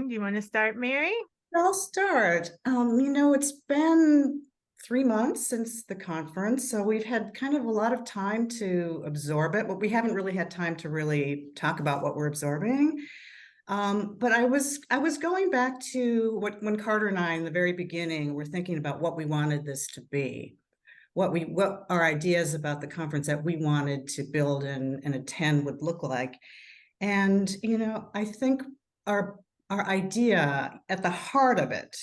Do you want to start, Mary? I'll start. It's been 3 months since the conference, so we've had kind of a lot of time to absorb it, but we haven't really had time to really talk about what we're absorbing. But I was going back to when Carter and I, in the very beginning, were thinking about what we wanted this to be, what our ideas about the conference that we wanted to build and attend would look like. And, I think our idea at the heart of it,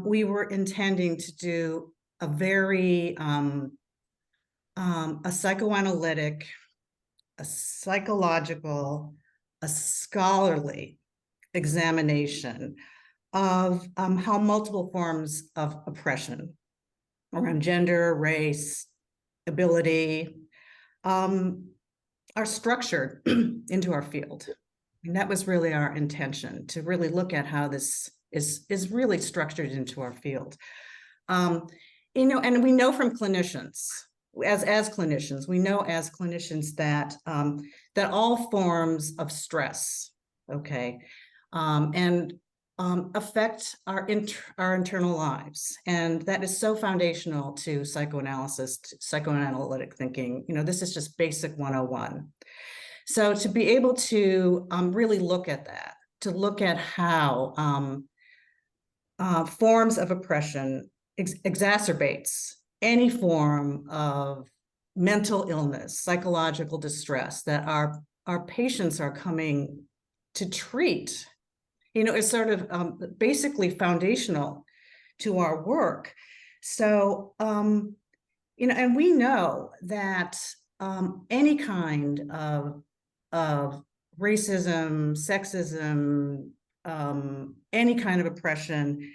we were intending to do a very, a psychoanalytic, a psychological, a scholarly examination of how multiple forms of oppression around gender, race, ability, are structured into our field. And that was really our intention, to really look at how this is really structured into our field. And we know from clinicians, as clinicians, we know as clinicians that that all forms of stress, okay, affect our internal lives, and that is so foundational to psychoanalysis, to psychoanalytic thinking. This is just basic 101. So to be able to really look at that, to look at how forms of oppression exacerbates any form of mental illness, psychological distress that our patients are coming to treat, is sort of basically foundational to our work. So, and we know that any kind of racism, sexism, any kind of oppression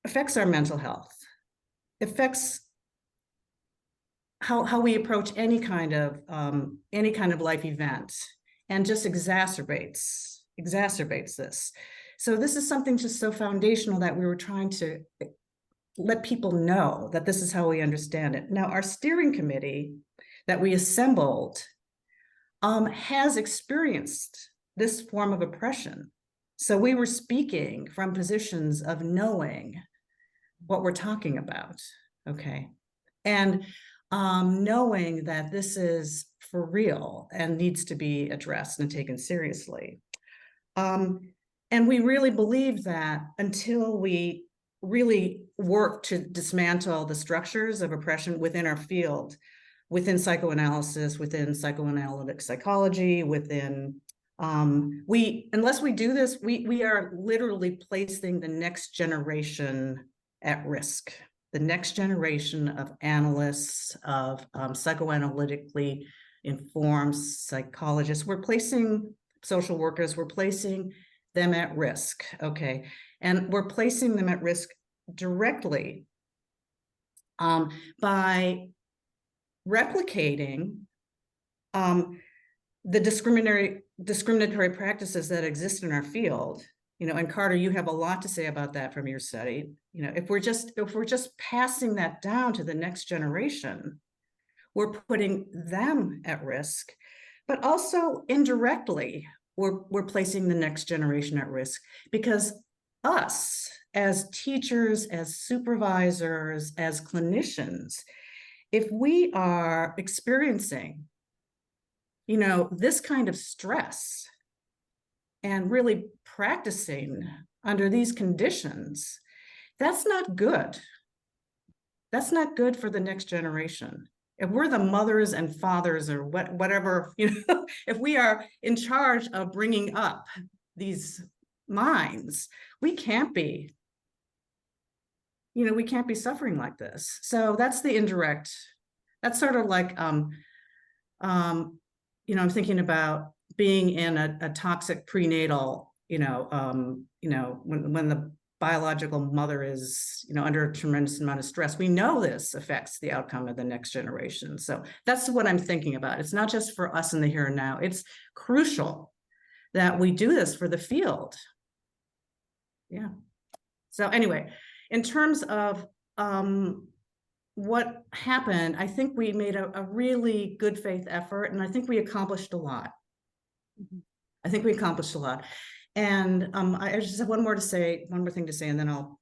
affects our mental health, affects how we approach any kind of life event, and just exacerbates this. So this is something just so foundational that we were trying to let people know that this is how we understand it. Now, our steering committee that we assembled has experienced this form of oppression. So we were speaking from positions of knowing what we're talking about, okay? And knowing that this is for real and needs to be addressed and taken seriously. And we really believe that until we really work to dismantle the structures of oppression within our field, within psychoanalysis, within psychoanalytic psychology, within, unless we do this, we are literally placing the next generation at risk. The next generation of analysts, of psychoanalytically informed psychologists, we're placing social workers, we're placing them at risk, okay? And we're placing them at risk directly by replicating the discriminatory practices that exist in our field. And Carter, you have a lot to say about that from your study. If we're just passing that down to the next generation, we're putting them at risk, but also indirectly, we're placing the next generation at risk, because us as teachers, as supervisors, as clinicians, if we are experiencing, this kind of stress and really practicing under these conditions, that's not good. That's not good for the next generation. If we're the mothers and fathers or whatever, if we are in charge of bringing up these minds, we can't be, we can't be suffering like this. So that's the indirect, that's sort of like, I'm thinking about being in a toxic prenatal, when the biological mother is, under a tremendous amount of stress. We know this affects the outcome of the next generation. So that's what I'm thinking about. It's not just for us in the here and now. It's crucial that we do this for the field. Yeah. So anyway, in terms of what happened, I think we made a really good faith effort, and I think we accomplished a lot. I think we accomplished a lot. And I just have one more thing to say, and then I'll,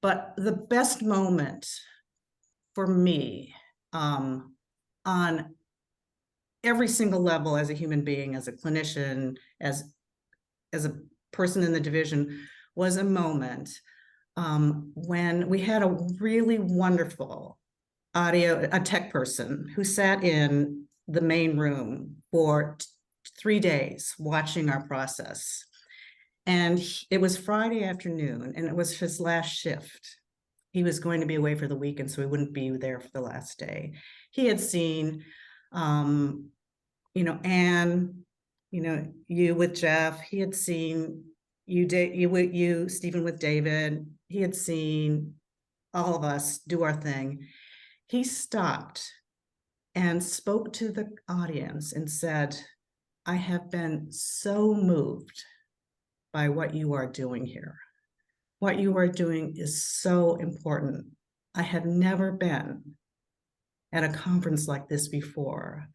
but the best moment for me on every single level as a human being, as a clinician, as a person in the division, was a moment when we had a really wonderful a tech person who sat in the main room for 3 days watching our process. And it was Friday afternoon, and it was his last shift. He was going to be away for the weekend, so he wouldn't be there for the last day. He had seen, Anne, you with Jeff. He had seen you, Stephen, with David. He had seen all of us do our thing. He stopped and spoke to the audience and said, I have been so moved by what you are doing here. What you are doing is so important. I have never been at a conference like this before.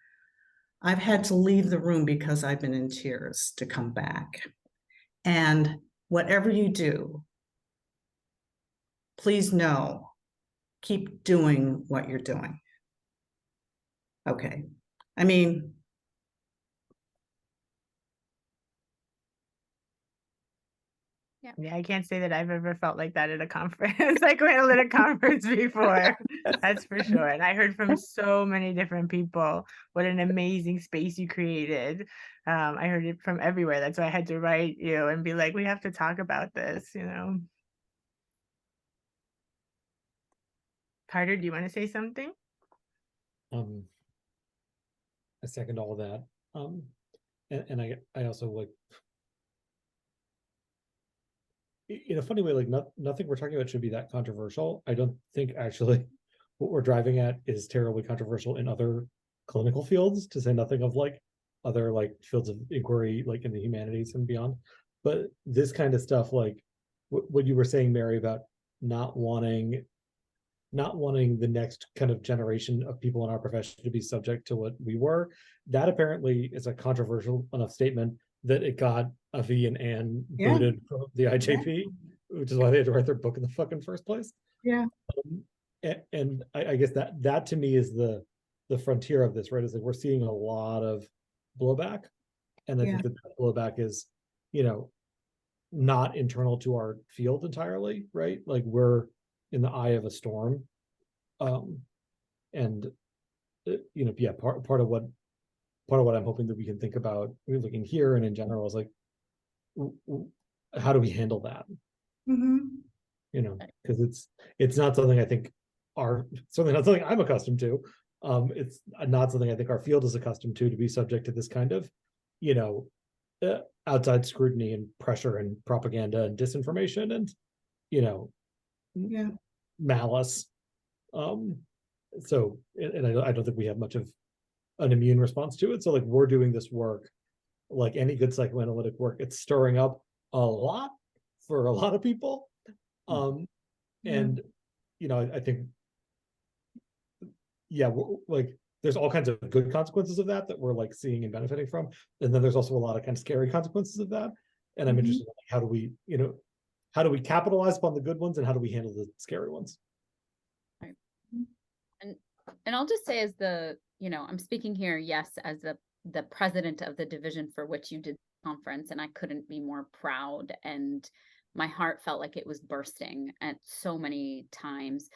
I've had to leave the room because I've been in tears to come back. And whatever you do, please know, keep doing what you're doing. Okay. I mean, yeah, I can't say that I've ever felt like that at a conference, psychoanalytic conference before. That's for sure. And I heard from so many different people what an amazing space you created. I heard it from everywhere. That's why I had to write you and be like, we have to talk about this, Carter, do you want to say something? I second all of that. And I also like, in a funny way, like nothing we're talking about should be that controversial. I don't think actually what we're driving at is terribly controversial in other clinical fields, to say nothing of like other like fields of inquiry, like in the humanities and beyond. But this kind of stuff, like what you were saying, Mary, about not wanting the next kind of generation of people in our profession to be subject to what we were, that apparently is a controversial enough statement that it got Avgi and Anne booted from the IJP, which is why they had to write their book in the fucking first place. Yeah. And I guess that to me is the frontier of this, right? Is like we're seeing a lot of blowback, and I think that blowback is, not internal to our field entirely, right? Like we're in the eye of a storm, and part of what I'm hoping that we can think about looking here and in general is like, how do we handle that? Because it's not something I think certainly not something I'm accustomed to. It's not something I think our field is accustomed to be subject to this kind of, outside scrutiny and pressure and propaganda and disinformation and, malice. So, and I don't think we have much of an immune response to it. So like we're doing this work, like any good psychoanalytic work, it's stirring up a lot for a lot of people. And, I think, like there's all kinds of good consequences of that we're like seeing and benefiting from. And then there's also a lot of kind of scary consequences of that. And I'm interested in like, how do we capitalize upon the good ones and how do we handle the scary ones? Right. And I'll just say as I'm speaking here, yes, as the president of the division for which you did the conference, and I couldn't be more proud, and my heart felt like it was bursting at so many times,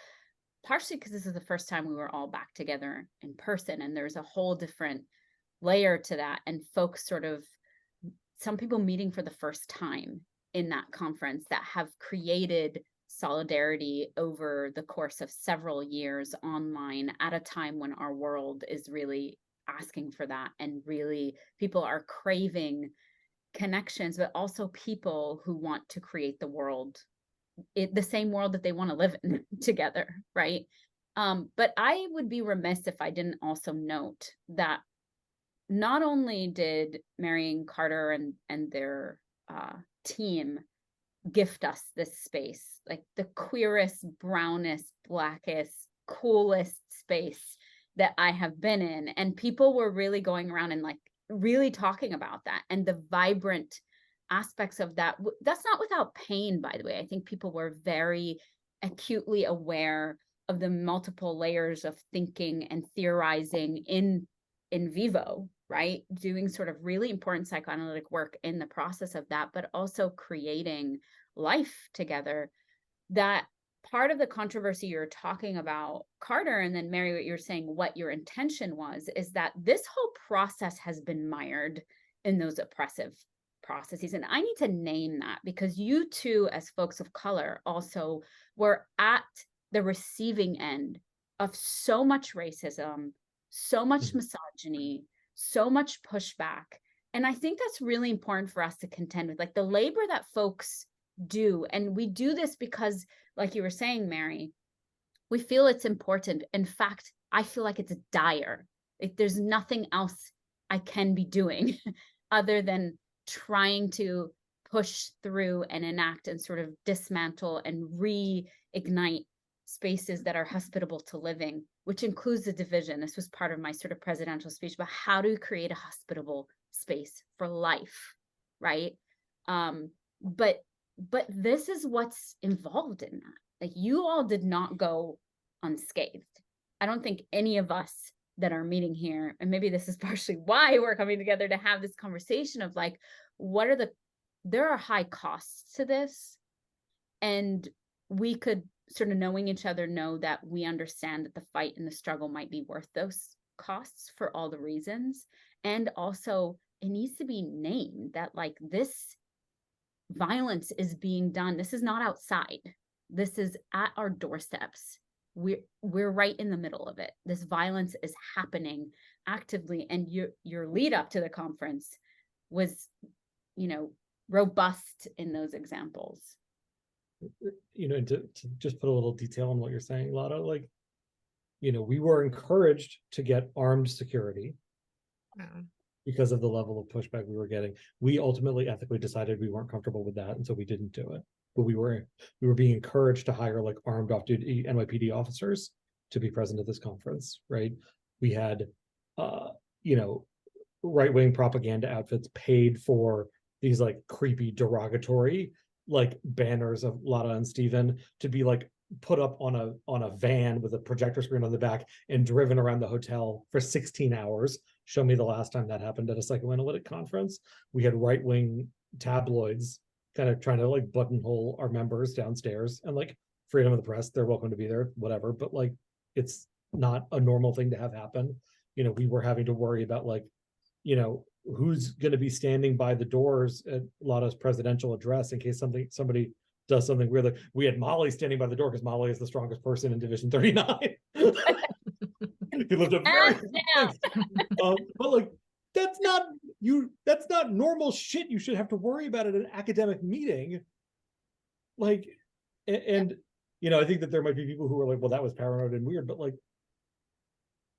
partially because this is the first time we were all back together in person, and there's a whole different layer to that, and folks some people meeting for the first time in that conference that have created solidarity over the course of several years online at a time when our world is really asking for that, and really people are craving connections, but also people who want to create the world, the same world that they want to live in together, right? But I would be remiss if I didn't also note that not only did Mary and Carter and their team gift us this space, like the queerest, brownest, blackest, coolest space that I have been in, and people were really going around and like really talking about that and the vibrant aspects of that. That's not without pain, by the way. I think people were very acutely aware of the multiple layers of thinking and theorizing in vivo, right? Doing sort of really important psychoanalytic work in the process of that, but also creating life together. That part of the controversy you're talking about, Carter, and then Mary, what you're saying, what your intention was, is that this whole process has been mired in those oppressive processes. And I need to name that, because you too, as folks of color, also were at the receiving end of so much racism, so much misogyny, so much pushback. And I think that's really important for us to contend with, like the labor that folks do. And we do this because, like you were saying, Mary, we feel it's important. In fact, I feel like it's dire. Like there's nothing else I can be doing other than trying to push through and enact and sort of dismantle and reignite spaces that are hospitable to living, which includes the division. This was part of my sort of presidential speech about how to create a hospitable space for life, right? But this is what's involved in that. Like, you all did not go unscathed. I don't think any of us that are meeting here, and maybe this is partially why we're coming together to have this conversation of like, there are high costs to this, and we could sort of, knowing each other, know that we understand that the fight and the struggle might be worth those costs for all the reasons. And also it needs to be named that like this violence is being done. This is not outside. This is at our doorsteps. We're right in the middle of it. This violence is happening actively, and your lead up to the conference was, robust in those examples. And to just put a little detail on what you're saying, Lara, like, we were encouraged to get armed security because of the level of pushback we were getting. We ultimately ethically decided we weren't comfortable with that, and so we didn't do it. But we were being encouraged to hire like armed off-duty NYPD officers to be present at this conference, right? We had, right-wing propaganda outfits paid for these like creepy, derogatory like banners of Lara and Stephen to be like put up on a van with a projector screen on the back and driven around the hotel for 16 hours. Show me the last time that happened at a psychoanalytic conference. We had right-wing tabloids kind of trying to like buttonhole our members downstairs, and like freedom of the press, they're welcome to be there, whatever, but like it's not a normal thing to have happen. We were having to worry about like, who's going to be standing by the doors at Lara's presidential address in case somebody does something weird. Like, we had Molly standing by the door because Molly is the strongest person in Division 39. He lived up very but like that's not normal shit you should have to worry about at an academic meeting. Like, and I think that there might be people who are like, well, that was paranoid and weird, but like,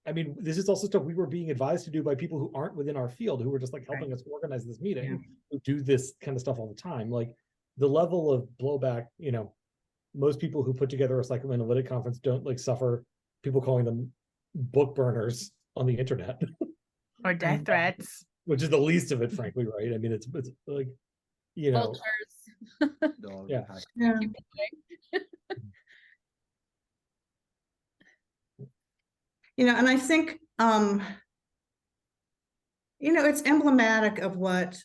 I mean, this is also stuff we were being advised to do by people who aren't within our field, who were just like helping us organize this meeting, who do this kind of stuff all the time. Like, the level of blowback, most people who put together a psychoanalytic conference don't like suffer people calling them book burners on the internet. Or death threats. Which is the least of it, frankly, right? I mean, it's like, Vultures. Yeah. And I think, it's emblematic of what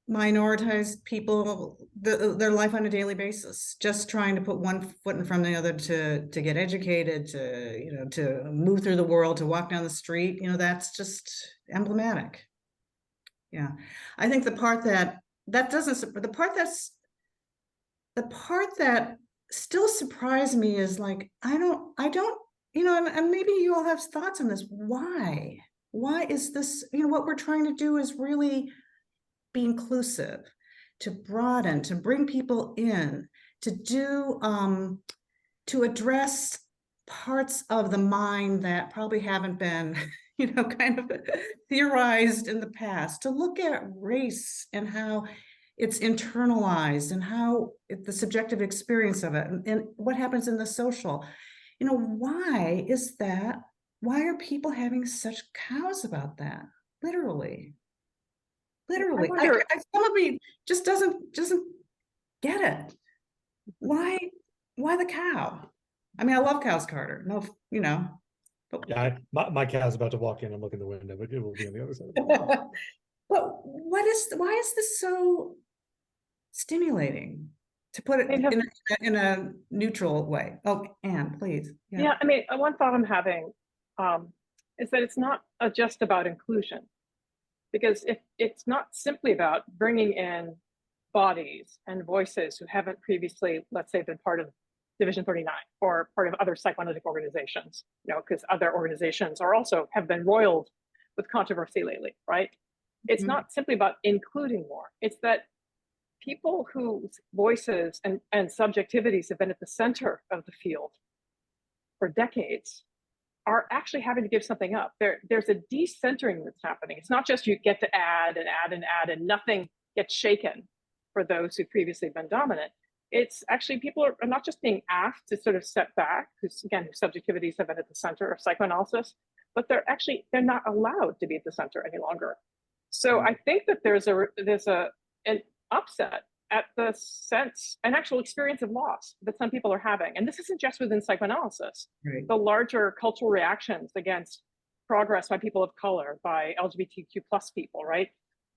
minoritized people, their life on a daily basis, just trying to put one foot in front of the other to get educated, to move through the world, to walk down the street. That's just emblematic. Yeah, I think the part that still surprised me is like, I don't, and maybe you all have thoughts on this. Why is this, what we're trying to do is really be inclusive, to broaden, to bring people in, to do, to address parts of the mind that probably haven't been, kind of theorized in the past, to look at race and how it's internalized and how the subjective experience of it and what happens in the social. Why is that why are people having such cows about that? Literally. Literally. Some of me just doesn't get it. Why the cow? I mean, I love cows, Carter. No, you know. But, Yeah, my cow's about to walk in and look in the window, but it will be on the other side. but why is this so stimulating? To put it in a neutral way. Oh, Anne, please. Yeah, I mean, one thought I'm having is that it's not just about inclusion, because if it's not simply about bringing in bodies and voices who haven't previously, let's say, been part of Division 39 or part of other psychoanalytic organizations, you know, because other organizations are also have been roiled with controversy lately, right? It's not simply about including more. It's that people whose voices and subjectivities have been at the center of the field for decades are actually having to give something up. There's a decentering that's happening. It's not just you get to add and add and add and nothing gets shaken for those who've previously been dominant. It's actually people are not just being asked to sort of step back, because again, subjectivities have been at the center of psychoanalysis, but they're not allowed to be at the center any longer. So I think that there's an upset at the sense and actual experience of loss that some people are having. And this isn't just within psychoanalysis. Right. The larger cultural reactions against progress by people of color, by LGBTQ plus people, right?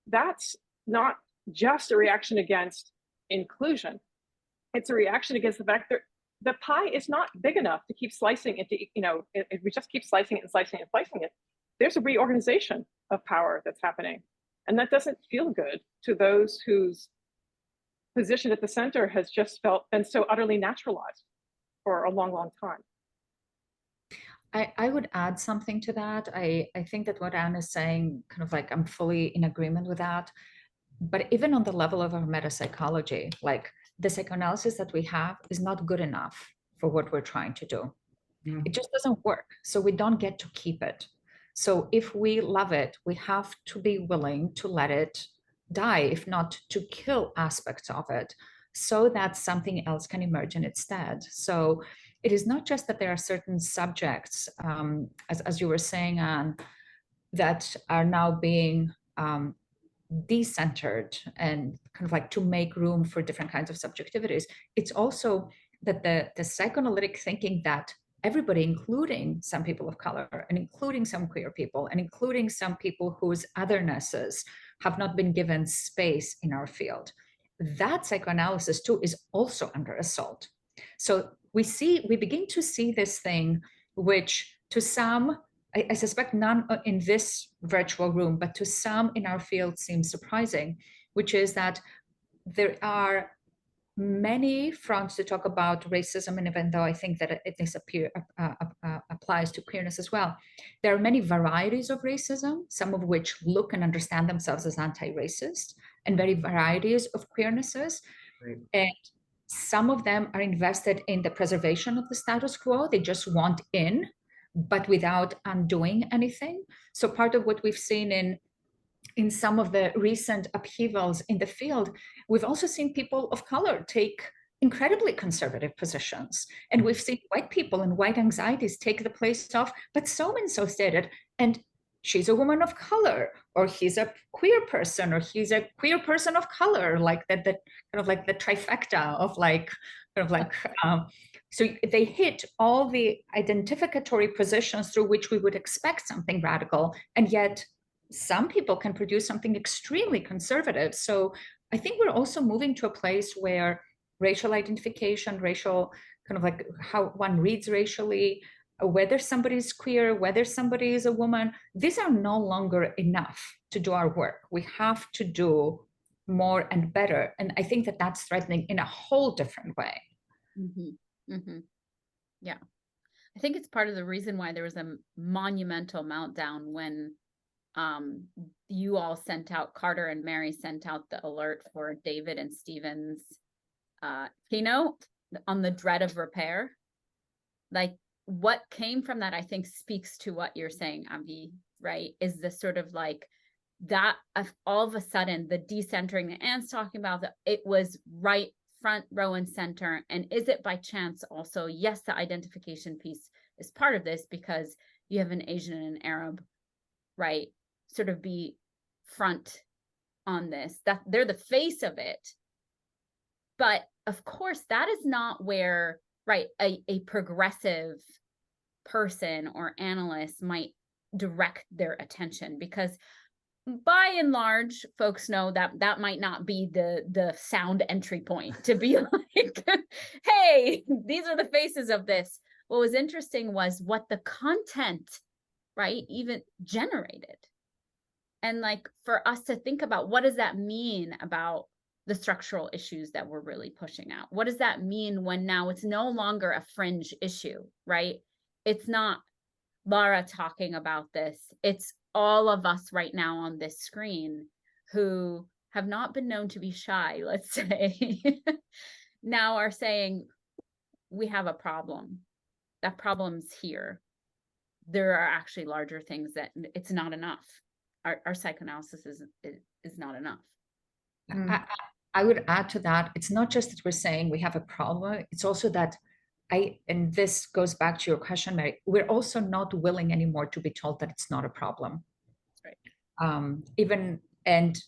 That's not just a reaction against inclusion. It's a reaction against the fact that the pie is not big enough to keep slicing into, you know, if we just keep slicing it and slicing it and slicing it, there's a reorganization of power that's happening. And that doesn't feel good to those whose position at the center has just been so utterly naturalized for a long, long time. I would add something to that. I think that what Anne is saying, kind of like, I'm fully in agreement with that. But even on the level of our metapsychology, like the psychoanalysis that we have is not good enough for what we're trying to do. It just doesn't work. So we don't get to keep it. So if we love it, we have to be willing to let it die, if not to kill aspects of it, so that something else can emerge in its stead. So it is not just that there are certain subjects, as you were saying, Anne, that are now being decentered and kind of like to make room for different kinds of subjectivities. It's also that the psychoanalytic thinking that everybody, including some people of color and including some queer people and including some people whose othernesses have not been given space in our field, that psychoanalysis too is also under assault. So we begin to see this thing, which to some, I suspect none in this virtual room, but to some in our field seems surprising, which is that there are many fronts to talk about racism, and even though I think that this applies to queerness as well, there are many varieties of racism, some of which look and understand themselves as anti-racist, and very varieties of queernesses. Right. And some of them are invested in the preservation of the status quo. They just want in, but without undoing anything. So part of what we've seen in some of the recent upheavals in the field, we've also seen people of color take incredibly conservative positions. And we've seen white people and white anxieties take the place of, but so-and-so stated, and she's a woman of color, or he's a queer person, or he's a queer person of color, like that kind of like the trifecta of like, kind of like, so they hit all the identificatory positions through which we would expect something radical, and yet some people can produce something extremely conservative. So I think we're also moving to a place where racial identification, racial kind of like how one reads racially, whether somebody's queer, whether somebody is a woman, these are no longer enough to do our work. We have to do more and better. And I think that that's threatening in a whole different way. Mm-hmm. Mm-hmm. Yeah. I think it's part of the reason why there was a monumental meltdown when you all sent out, Carter and Mary sent out the alert for David and Stephen's keynote on the dread of repair. Like what came from that, I think, speaks to what you're saying, Avgi, right? Is this sort of like that all of a sudden the decentering that Anne's talking about, that it was right front row and center. And is it by chance also, yes, the identification piece is part of this, because you have an Asian and an Arab, right, sort of be front on this, that they're the face of it. But of course, that is not where, right, a progressive person or analyst might direct their attention, because by and large, folks know that that might not be the sound entry point to be like, hey, these are the faces of this. What was interesting was what the content, right, even generated. And like for us to think about, what does that mean about the structural issues that we're really pushing out? What does that mean when now it's no longer a fringe issue, right? It's not Lara talking about this. It's all of us right now on this screen who have not been known to be shy, let's say, now are saying, we have a problem. That problem's here. There are actually larger things that it's not enough. Our psychoanalysis is not enough. I would add to that, it's not just that we're saying we have a problem, it's also that and this goes back to your question, Mary, we're also not willing anymore to be told that it's not a problem. That's right. And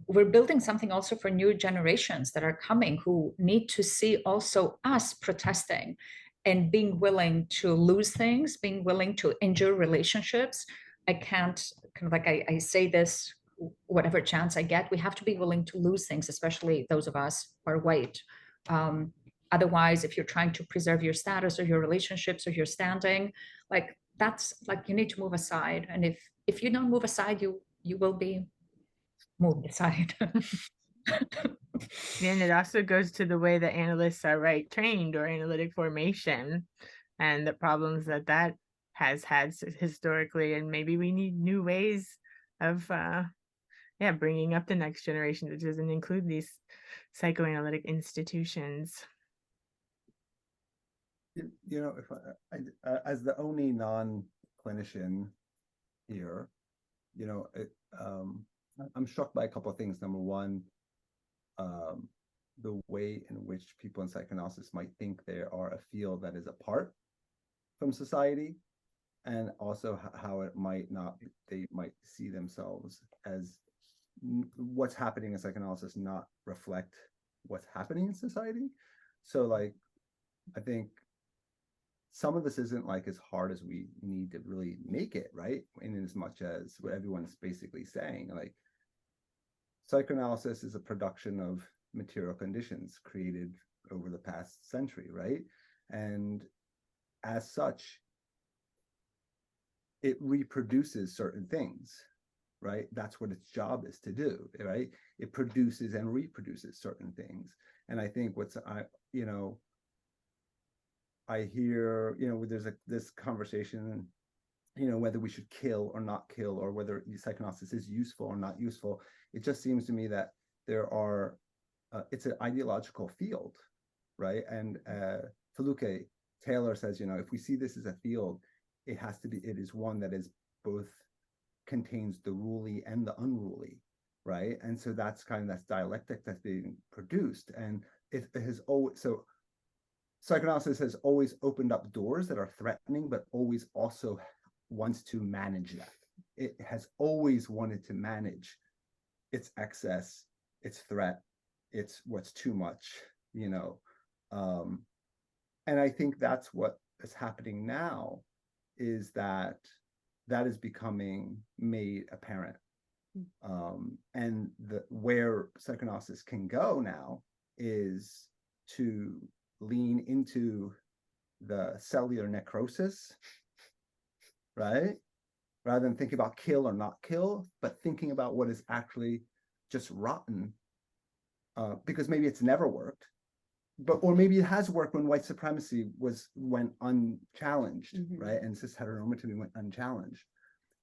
we're building something also for new generations that are coming, who need to see also us protesting and being willing to lose things, being willing to injure relationships. I can't, kind of like I say this, whatever chance I get, we have to be willing to lose things, especially those of us who are white. Otherwise, if you're trying to preserve your status or your relationships or your standing, like that's like, you need to move aside. And if you don't move aside, you will be moved aside. And it also goes to the way that analysts are right trained or analytic formation and the problems that has had historically. And maybe we need new ways of bringing up the next generation that doesn't include these psychoanalytic institutions. You know, if I as the only non-clinician here, you know, I'm struck by a couple of things. Number one, the way in which people in psychoanalysis might think they are a field that is apart from society, and also how it might not, they might see themselves as what's happening in psychoanalysis not reflect what's happening in society. So like, I think some of this isn't like as hard as we need to really make it, right? In as much as what everyone's basically saying, like psychoanalysis is a production of material conditions created over the past century, right? And as such, it reproduces certain things, right? That's what its job is to do, right? It produces and reproduces certain things. And I think I hear, there's this conversation, whether we should kill or not kill, or whether psychoanalysis is useful or not useful. It just seems to me that there are, it's an ideological field, right? And Feluke Taylor says, if we see this as a field, it is one that is both contains the ruly and the unruly, right? And so that's dialectic that's being produced. And it has always, so psychoanalysis has always opened up doors that are threatening, but always also wants to manage that. It has always wanted to manage its excess, its threat, it's what's too much, and I think that's what is happening now, is that is becoming made apparent. And where psychoanalysis can go now is to lean into the cellular necrosis, right? Rather than thinking about kill or not kill, but thinking about what is actually just rotten, because maybe it's never worked, or maybe it has worked when white supremacy went unchallenged, right? And cis heteronormativity went unchallenged.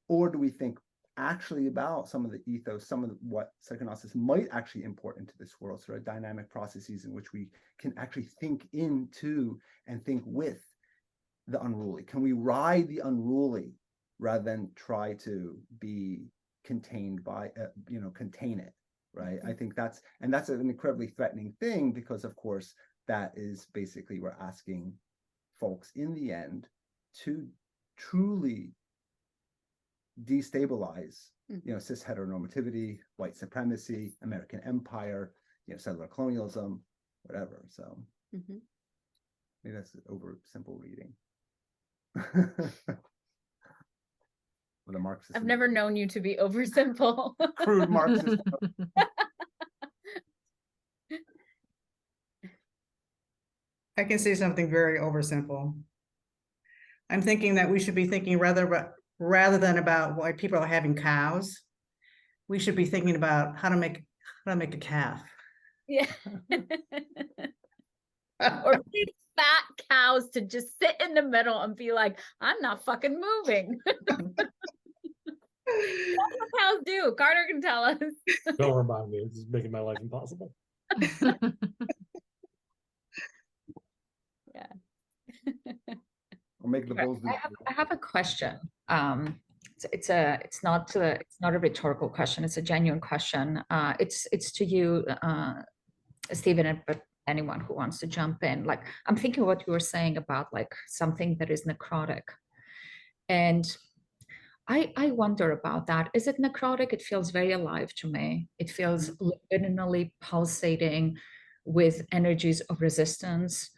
Or do we think actually about some of the ethos, some of what psychoanalysis might actually import into this world, sort of dynamic processes in which we can actually think into and think with the unruly? Can we ride the unruly rather than try to be contained by, contain it, right? I think that's an incredibly threatening thing, because of course, that is basically, we're asking folks in the end to truly destabilize, cis heteronormativity, white supremacy, American empire, settler colonialism, whatever. So maybe that's an oversimple reading. With a Marxist. I've never known you to be oversimple. Crude Marxist. I can say something very oversimple. I'm thinking that we should be thinking rather than about why people are having cows, we should be thinking about how to make a calf. Yeah. Or big fat cows to just sit in the middle and be like, I'm not fucking moving. That's what cows do. Carter can tell us. Don't remind me. It's making my life impossible. Yeah. Or make the bulls do. I have a question. It's not a rhetorical question. It's a genuine question. It's to you, Stephen, but anyone who wants to jump in. Like, I'm thinking what you were saying about like something that is necrotic, and I wonder about that. Is it necrotic? It feels very alive to me. It feels libidinally pulsating with energies of resistance.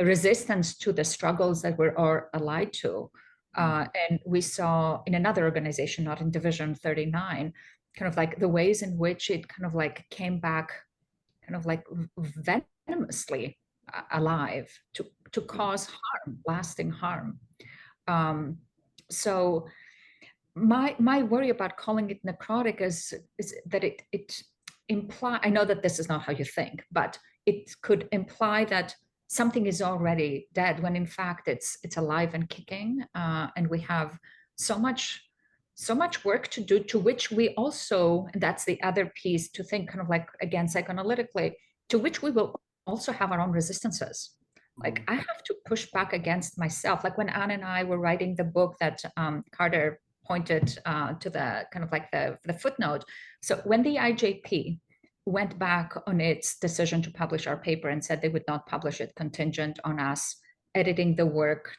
Resistance to the struggles that we're all allied to. And we saw in another organization, not in Division 39, kind of like the ways in which it kind of like came back kind of like venomously alive to cause harm, lasting harm. So my worry about calling it necrotic is that it imply, I know that this is not how you think, but it could imply that something is already dead when in fact it's alive and kicking, and we have so much work to do, to which we also, and that's the other piece to think kind of like, again, psychoanalytically, to which we will also have our own resistances. Like I have to push back against myself. Like when Anne and I were writing the book that Carter pointed to the kind of like the footnote. So when the IJP went back on its decision to publish our paper and said they would not publish it contingent on us editing the work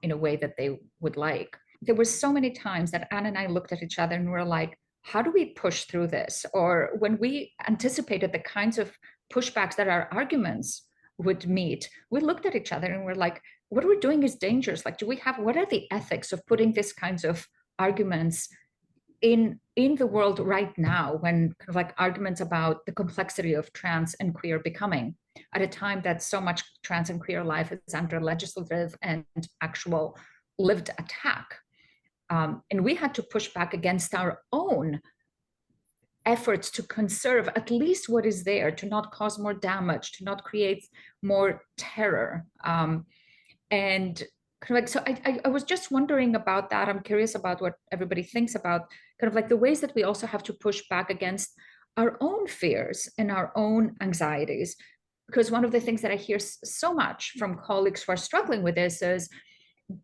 in a way that they would like. There were so many times that Anne and I looked at each other and were like, how do we push through this? Or when we anticipated the kinds of pushbacks that our arguments would meet, we looked at each other and we're like, what we're doing is dangerous. Like, what are the ethics of putting these kinds of arguments in the world right now, when kind of like arguments about the complexity of trans and queer becoming at a time that so much trans and queer life is under legislative and actual lived attack. And we had to push back against our own efforts to conserve at least what is there, to not cause more damage, to not create more terror. And kind of like, so I was just wondering about that. I'm curious about what everybody thinks about kind of like the ways that we also have to push back against our own fears and our own anxieties. Because one of the things that I hear so much from colleagues who are struggling with this is,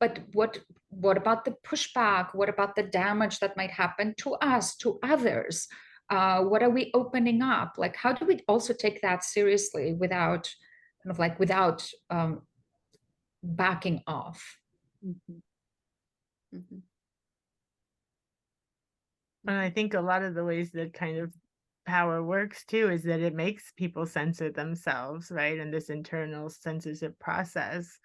but what about the pushback? What about the damage that might happen to us, to others? What are we opening up? Like, how do we also take that seriously without kind of like, without backing off? And I think a lot of the ways that kind of power works too is that it makes people censor themselves, right? And this internal censorship process.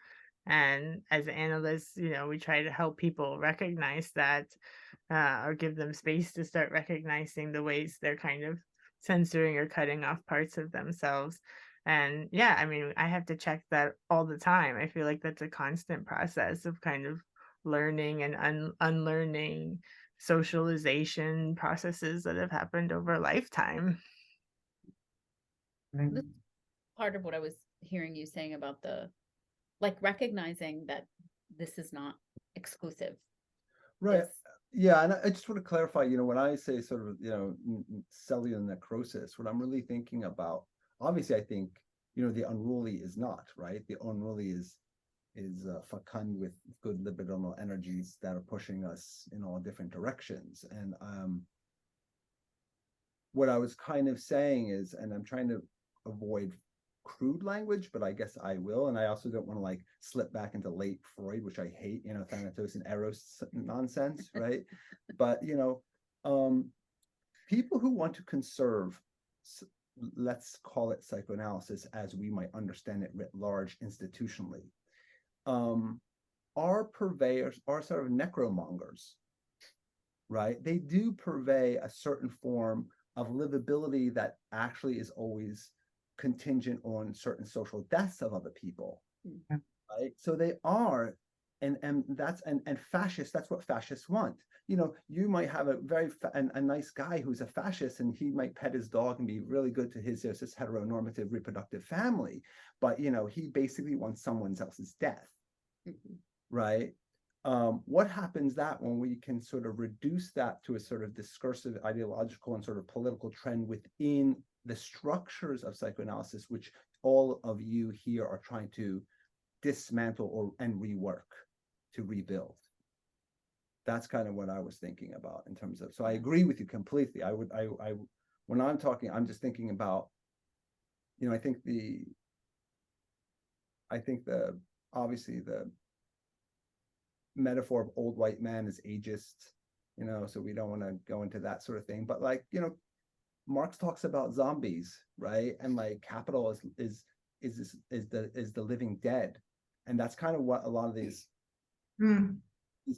And as analysts, we try to help people recognize that, or give them space to start recognizing the ways they're kind of censoring or cutting off parts of themselves. And yeah, I mean, I have to check that all the time. I feel like that's a constant process of kind of learning and unlearning socialization processes that have happened over a lifetime. That's part of what I was hearing you saying about like recognizing that this is not exclusive. Right. Yeah, and I just want to clarify, when I say sort of, cellular necrosis, what I'm really thinking about, obviously, I think, the unruly is not, right? The unruly is fecund with good libidinal energies that are pushing us in all different directions. And what I was kind of saying is, and I'm trying to avoid crude language, but I guess I will. And I also don't want to like slip back into late Freud, which I hate, you know, Thanatos and Eros nonsense, right? But, you know, people who want to conserve, let's call it psychoanalysis as we might understand it writ large institutionally, are purveyors, are sort of necromongers, right? They do purvey a certain form of livability that actually is always contingent on certain social deaths of other people, right? So they are, and fascists, that's what fascists want. You know, you might have a very a nice guy who's a fascist, and he might pet his dog and be really good to his heteronormative reproductive family, but you know, he basically wants someone else's death, right? What happens that when we can sort of reduce that to a sort of discursive, ideological, and sort of political trend within the structures of psychoanalysis, which all of you here are trying to dismantle and rework, to rebuild? That's kind of what I was thinking about in terms of, so I agree with you completely. When I'm talking, I'm just thinking about, you know, I think obviously the metaphor of old white man is ageist, you know, so we don't want to go into that sort of thing. But like, you know, Marx talks about zombies, right? And like capital is the living dead. And that's kind of what a lot of these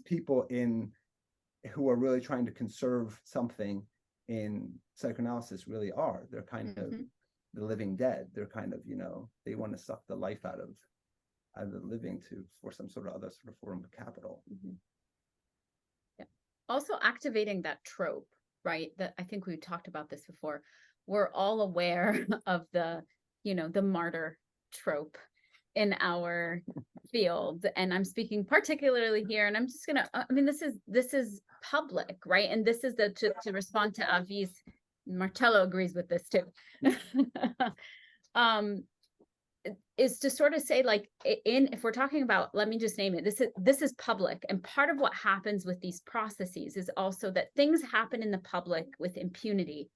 people who are really trying to conserve something in psychoanalysis really are. They're kind of the living dead. They're kind of, you know, they want to suck the life out of the living for some sort of other sort of form of capital. Yeah. Also activating that trope, right? That I think we talked about this before. We're all aware of the, you know, the martyr trope in our field. And I'm speaking particularly here, and I'm just gonna, I mean, this is public, right? And this is to respond to Avgi's, Marcello agrees with this too. Is to sort of say, like, if we're talking about, let me just name it, this is public. And part of what happens with these processes is also that things happen in the public with impunity.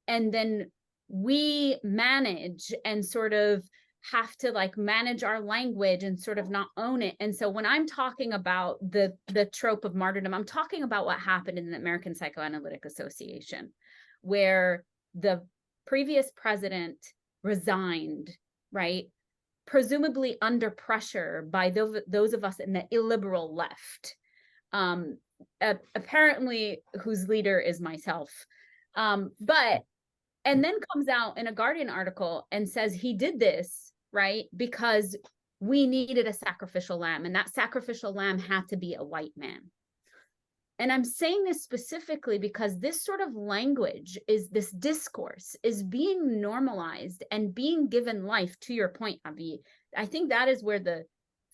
And then we manage and sort of have to like manage our language and sort of not own it. And so when I'm talking about the trope of martyrdom, I'm talking about what happened in the American Psychoanalytic Association, where the previous president resigned, right? Presumably under pressure by those of us in the illiberal left, apparently whose leader is myself. And then comes out in a Guardian article and says he did this, right, because we needed a sacrificial lamb, and that sacrificial lamb had to be a white man. And I'm saying this specifically because this sort of language, this discourse is being normalized and being given life. To your point, Avgi, I think that is where the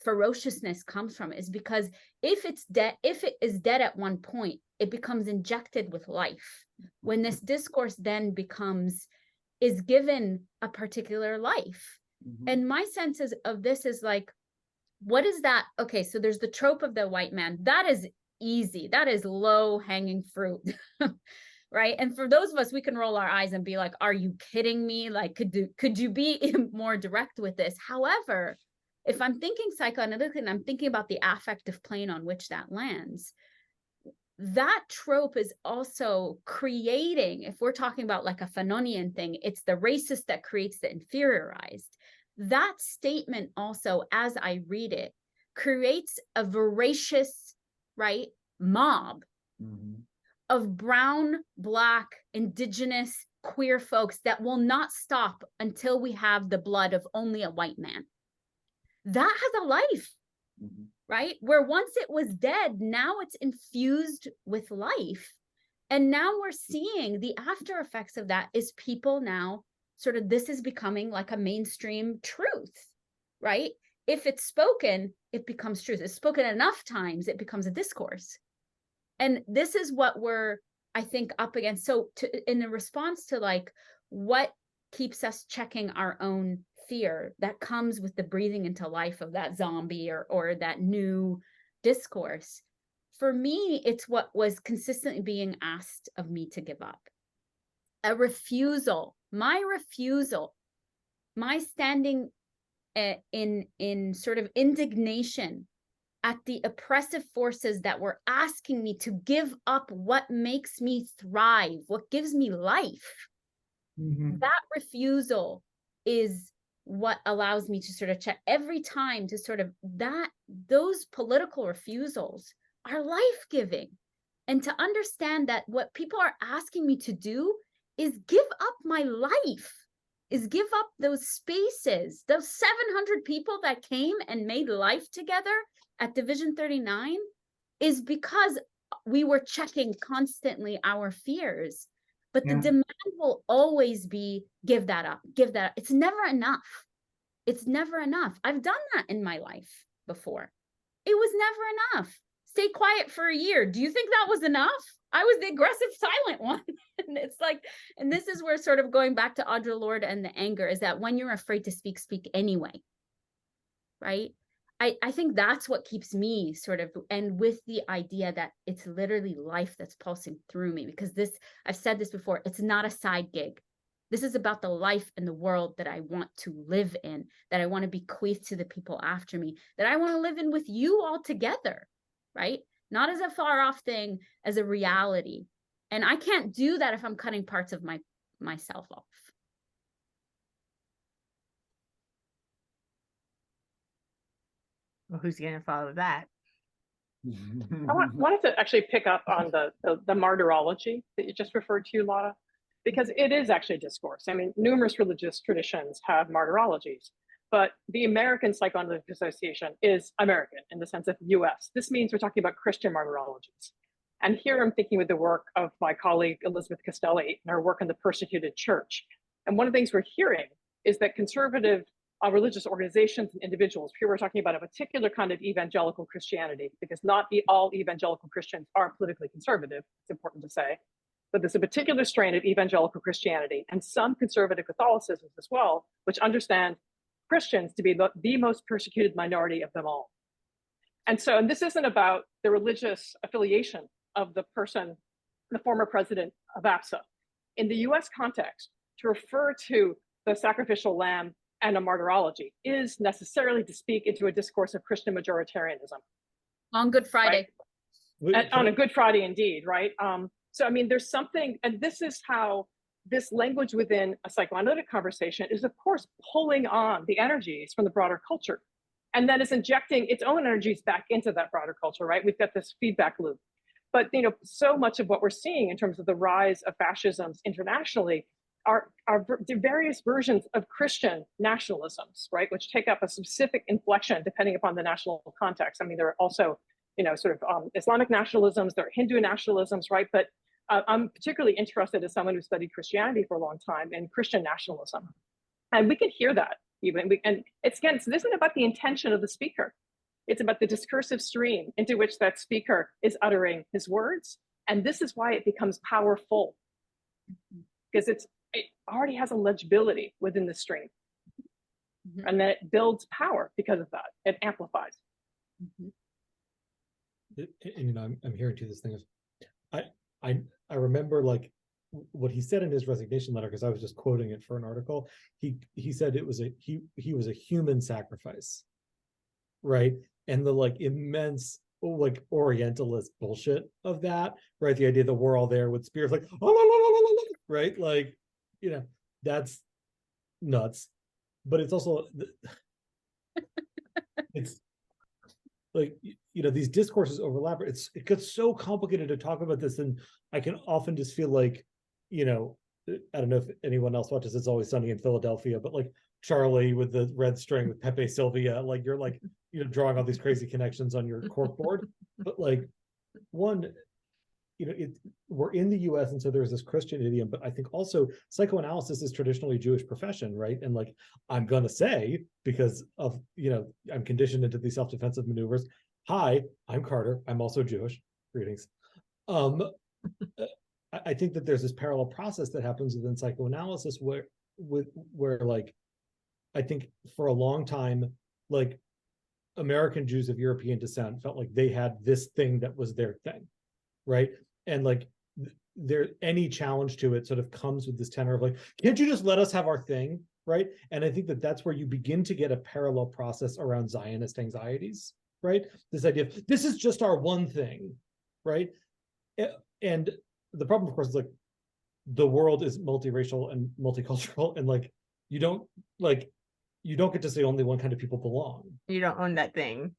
ferociousness comes from, is because if it is dead at one point, it becomes injected with life. When this discourse then is given a particular life. And my sense of this is like, what is that? Okay, so there's the trope of the white man. That is easy. That is low hanging fruit, right? And for those of us, we can roll our eyes and be like, are you kidding me? Like, could you be more direct with this? However, if I'm thinking psychoanalytically and I'm thinking about the affective plane on which that lands, that trope is also creating, if we're talking about like a Fanonian thing, it's the racist that creates the inferiorized. That statement also, as I read it, creates a voracious, right, mob of brown, Black, indigenous, queer folks that will not stop until we have the blood of only a white man. That has a life, right? Where once it was dead, now it's infused with life. And now we're seeing the after effects of that is people now sort of, this is becoming like a mainstream truth, right? If it's spoken, it becomes truth. It's spoken enough times, it becomes a discourse. And this is what we're, I think, up against. So in the response to like, what keeps us checking our own fear that comes with the breathing into life of that zombie or that new discourse, for me, it's what was consistently being asked of me to give up. A refusal, my refusal my standing in sort of indignation at the oppressive forces that were asking me to give up what makes me thrive, what gives me life. That refusal is what allows me to sort of check every time to sort of those political refusals are life-giving. And to understand that what people are asking me to do is give up my life, is give up those spaces, those 700 people that came and made life together at Division 39, is because we were checking constantly our fears. But the demand will always be, give that up, give that up. It's never enough. It's never enough. I've done that in my life before. It was never enough. Stay quiet for a year. Do you think that was enough? I was the aggressive silent one. And it's like, and this is where sort of going back to Audre Lorde and the anger is that when you're afraid to speak, speak anyway, right? I think that's what keeps me sort of, and with the idea that it's literally life that's pulsing through me, because this, I've said this before, it's not a side gig. This is about the life and the world that I want to live in, that I want to bequeath to the people after me, that I want to live in with you all together, right? Not as a far off thing, as a reality. And I can't do that if I'm cutting parts of myself off. Well, who's going to follow that? I wanted to actually pick up on the martyrology that you just referred to, Lara, because it is actually discourse. I mean, numerous religious traditions have martyrologies, but the American Psychoanalytic Association is American in the sense of US. This means we're talking about Christian martyrologies. And here I'm thinking with the work of my colleague, Elizabeth Castelli, and her work in the persecuted church. And one of the things we're hearing is that conservative religious organizations and individuals, here we're talking about a particular kind of evangelical Christianity, because not all evangelical Christians are politically conservative, it's important to say, but there's a particular strain of evangelical Christianity and some conservative Catholicism as well, which understand Christians to be the most persecuted minority of them all. And so, and this isn't about the religious affiliation of the person, the former president of APSA. In the US context, to refer to the sacrificial lamb and a martyrology is necessarily to speak into a discourse of Christian majoritarianism. On Good Friday. Right? On a Good Friday, indeed, right? So, I mean, there's something, and this is how this language within a psychoanalytic conversation is, of course, pulling on the energies from the broader culture. And then it's injecting its own energies back into that broader culture, right? We've got this feedback loop. But, you know, so much of what we're seeing in terms of the rise of fascisms internationally are various versions of Christian nationalisms, right, which take up a specific inflection depending upon the national context. I mean, there are also, you know, sort of Islamic nationalisms, there are Hindu nationalisms, right? But I'm particularly interested as someone who studied Christianity for a long time in Christian nationalism. And we can hear that even, and it's, again, so this isn't about the intention of the speaker. It's about the discursive stream into which that speaker is uttering his words. And this is why it becomes powerful, because it already has a legibility within the stream. And then it builds power because of that. It amplifies. And, you know, I'm hearing too this thing of, I remember like what he said in his resignation letter, because I was just quoting it for an article. He said it was he was a human sacrifice, right? And the like immense like Orientalist bullshit of that, right? The idea that we're all there with spears, like, oh, right? Like, you know, that's nuts. But it's also, it's like, you know, these discourses overlap. It gets so complicated to talk about this, and I can often just feel like, you know, I don't know if anyone else watches It's Always Sunny in Philadelphia, but like Charlie with the red string with Pepe Sylvia, like you're like, you know, drawing all these crazy connections on your corkboard. But like, one, you know, we're in the US, and so there's this Christian idiom, but I think also psychoanalysis is traditionally a Jewish profession, right? And like, I'm gonna say, because of, you know, I'm conditioned into these self-defensive maneuvers. Hi, I'm Carter. I'm also Jewish. Greetings. I think that there's this parallel process that happens within psychoanalysis where like, I think for a long time, like American Jews of European descent felt like they had this thing that was their thing, right? And like there, any challenge to it sort of comes with this tenor of like, can't you just let us have our thing? right? And I think that that's where you begin to get a parallel process around Zionist anxieties, right? This idea of this is just our one thing, right? And the problem, of course, is like the world is multiracial and multicultural, and like you don't get to say only one kind of people belong. You don't own that thing.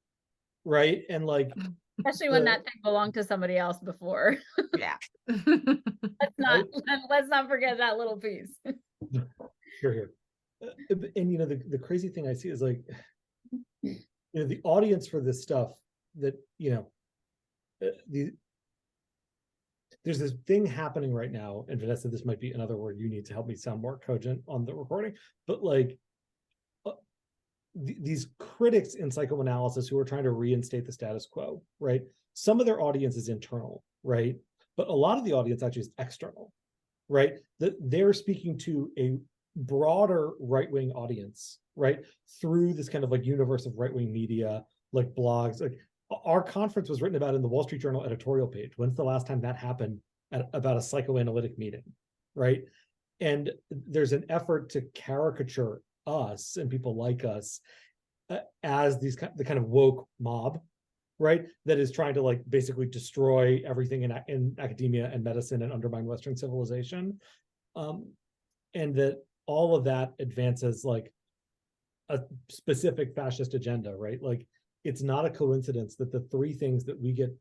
Right. And like especially when that thing belonged to somebody else before. Yeah. Let's not forget that little piece. Here. And you know, the crazy thing I see is like, you know, the audience for this stuff that, you know, there's this thing happening right now, and Vanessa, this might be another word you need to help me sound more cogent on the recording, but like these critics in psychoanalysis who are trying to reinstate the status quo, right? Some of their audience is internal, right? But a lot of the audience actually is external, right? That they're speaking to a broader right-wing audience, right? Through this kind of like universe of right-wing media, like blogs. Like our conference was written about in the Wall Street Journal editorial page. When's the last time that happened about a psychoanalytic meeting, right? And there's an effort to caricature us and people like us as the kind of woke mob, right? That is trying to like basically destroy everything in academia and medicine and undermine Western civilization. And that all of that advances like a specific fascist agenda, right? Like it's not a coincidence that the three things that we get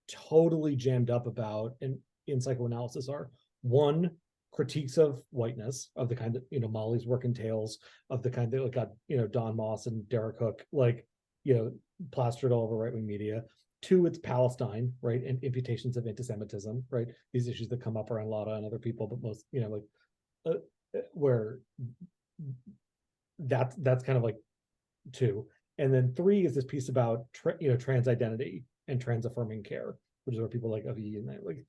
totally jammed up about in psychoanalysis are: one, critiques of whiteness, of the kind that, you know, Molly's work entails, of the kind that like got, you know, Don Moss and Derek Hook, like, you know, plastered all over right-wing media. Two, it's Palestine, right? And imputations of anti-Semitism, right? These issues that come up around Lara and other people, but most, you know, like where that's kind of like two. And then three is this piece about, you know, trans identity and trans affirming care, which is where people like Avgi and that, like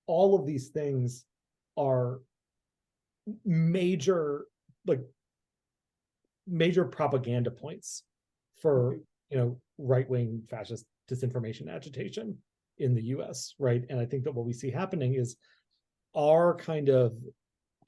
all of these things are major propaganda points for, you know, right-wing fascist disinformation agitation in the US, right? And I think that what we see happening is our kind of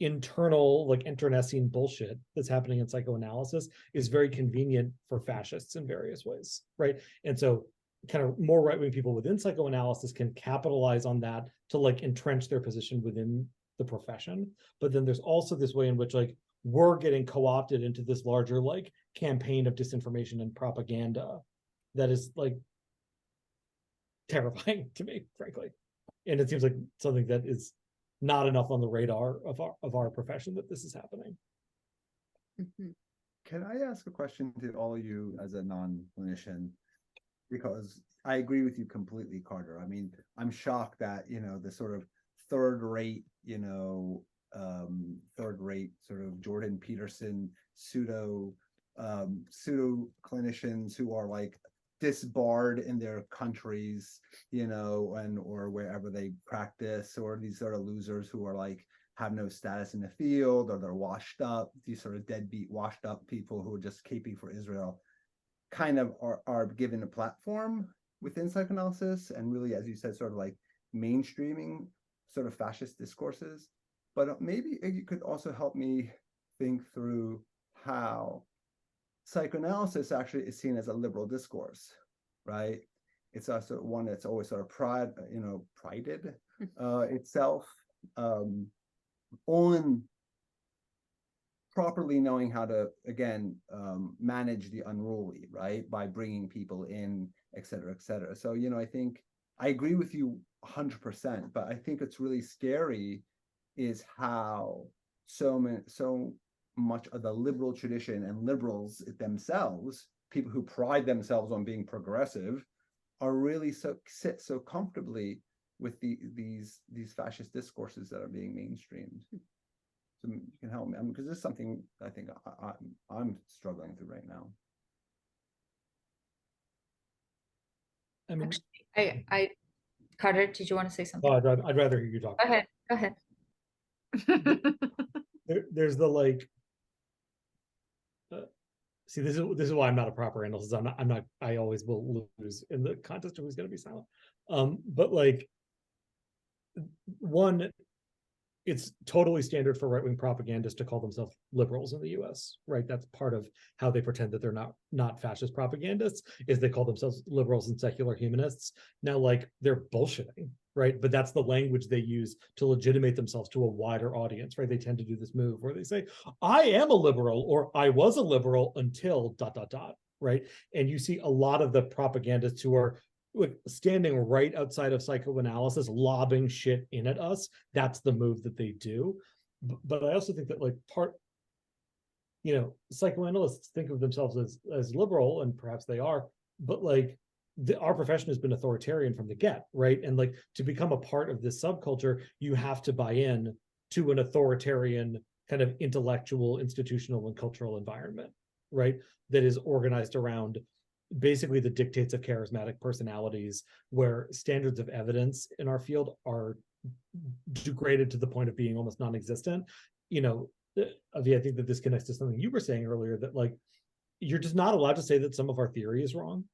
internal, like internecine bullshit that's happening in psychoanalysis is very convenient for fascists in various ways, right? And so kind of more right-wing people within psychoanalysis can capitalize on that to like entrench their position within the profession. But then there's also this way in which like we're getting co-opted into this larger like campaign of disinformation and propaganda that is like terrifying to me, frankly. And it seems like something that is not enough on the radar of our profession that this is happening. Mm-hmm. Can I ask a question to all of you as a non-clinician? Because I agree with you completely, Carter. I mean, I'm shocked that, you know, the sort of third-rate sort of Jordan Peterson pseudo clinicians who are like disbarred in their countries, you know, and or wherever they practice, or these sort of losers who are like have no status in the field, or they're washed up, these sort of deadbeat washed up people who are just caping for Israel, kind of are given a platform within psychoanalysis, and really, as you said, sort of like mainstreaming sort of fascist discourses. But maybe you could also help me think through how psychoanalysis actually is seen as a liberal discourse, right? It's also one that's always sort of prided itself on properly knowing how to, again, manage the unruly, right? By bringing people in, et cetera, et cetera. So, you know, I think I agree with you 100%, but I think it's really scary is how so much of the liberal tradition and liberals themselves, people who pride themselves on being progressive, are really sit so comfortably with these fascist discourses that are being mainstreamed. So you can help me, because this is something I think I'm struggling through right now. I mean, Actually, I Carter, did you want to say something? Oh, I'd rather hear you talk. Go ahead. There's the like. See, this is why I'm not a proper analyst. I always will lose in the contest of who's going to be silent. But like, one, it's totally standard for right-wing propagandists to call themselves liberals in the US, right? That's part of how they pretend that they're not fascist propagandists, is they call themselves liberals and secular humanists. Now, like, they're bullshitting, right? But that's the language they use to legitimate themselves to a wider audience, right? They tend to do this move where they say, I am a liberal, or I was a liberal until ... right? And you see a lot of the propagandists who are like standing right outside of psychoanalysis, lobbing shit in at us. That's the move that they do. But I also think that, like, psychoanalysts think of themselves as liberal, and perhaps they are, but like our profession has been authoritarian from the get, right? And like, to become a part of this subculture, you have to buy in to an authoritarian kind of intellectual, institutional, and cultural environment, right? That is organized around basically the dictates of charismatic personalities, where standards of evidence in our field are degraded to the point of being almost non-existent. Avgi, I think that this connects to something you were saying earlier, that like, you're just not allowed to say that some of our theory is wrong.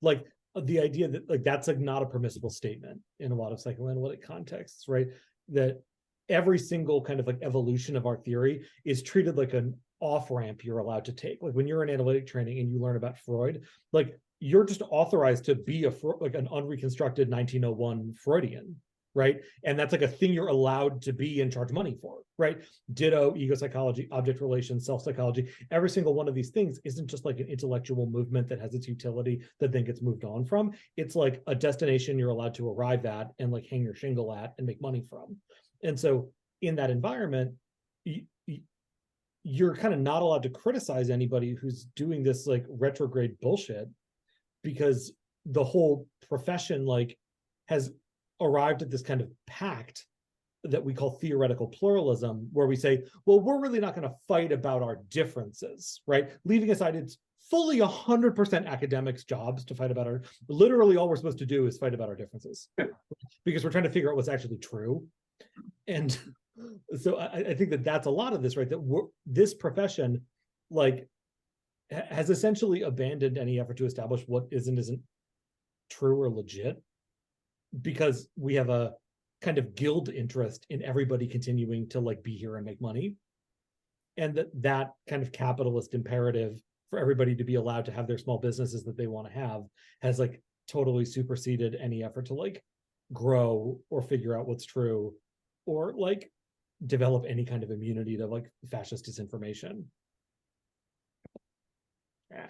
Like, the idea that like that's like not a permissible statement in a lot of psychoanalytic contexts, right? That every single kind of like evolution of our theory is treated like an off-ramp you're allowed to take. Like, when you're in analytic training and you learn about Freud, like, you're just authorized to be like an unreconstructed 1901 Freudian, right? And that's like a thing you're allowed to be and charge money for, right? Ditto ego psychology, object relations, self-psychology. Every single one of these things isn't just like an intellectual movement that has its utility that then gets moved on from. It's like a destination you're allowed to arrive at and like hang your shingle at and make money from. And so in that environment, you're kind of not allowed to criticize anybody who's doing this like retrograde bullshit, because the whole profession like has arrived at this kind of pact that we call theoretical pluralism, where we say, well, we're really not going to fight about our differences, right? Leaving aside it's fully 100% academics' jobs to fight about literally all we're supposed to do is fight about our differences, because we're trying to figure out what's actually true. And so I think that that's a lot of this, right? That this profession like has essentially abandoned any effort to establish what isn't true or legit, because we have a kind of guild interest in everybody continuing to like be here and make money. And that kind of capitalist imperative for everybody to be allowed to have their small businesses that they want to have has like totally superseded any effort to like grow or figure out what's true, or like develop any kind of immunity to like fascist disinformation. Yeah.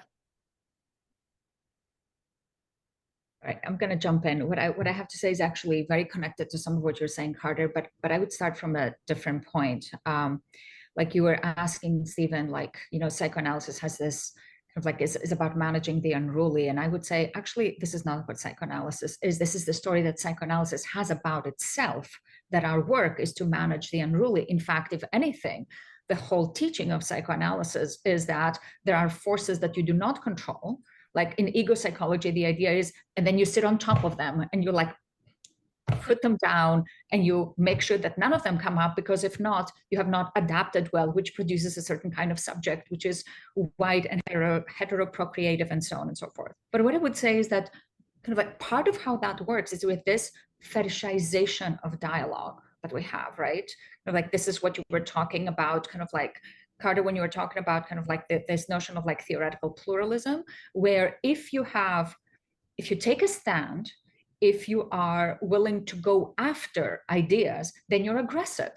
All right, I'm going to jump in. What I have to say is actually very connected to some of what you're saying, Carter, but I would start from a different point. Like you were asking, Stephen, like, psychoanalysis has this kind of like is about managing the unruly. And I would say, actually, this is not what psychoanalysis is. This is the story that psychoanalysis has about itself, that our work is to manage the unruly. In fact, if anything, the whole teaching of psychoanalysis is that there are forces that you do not control. Like in ego psychology, the idea is, and then you sit on top of them and you like put them down and you make sure that none of them come up, because if not, you have not adapted well, which produces a certain kind of subject, which is white and heteroprocreative and so on and so forth. But what I would say is that kind of like part of how that works is with this fetishization of dialogue that we have, right? Like this is what you were talking about, kind of like Carter, when you were talking about kind of like this notion of like theoretical pluralism, where if you take a stand, if you are willing to go after ideas, then you're aggressive.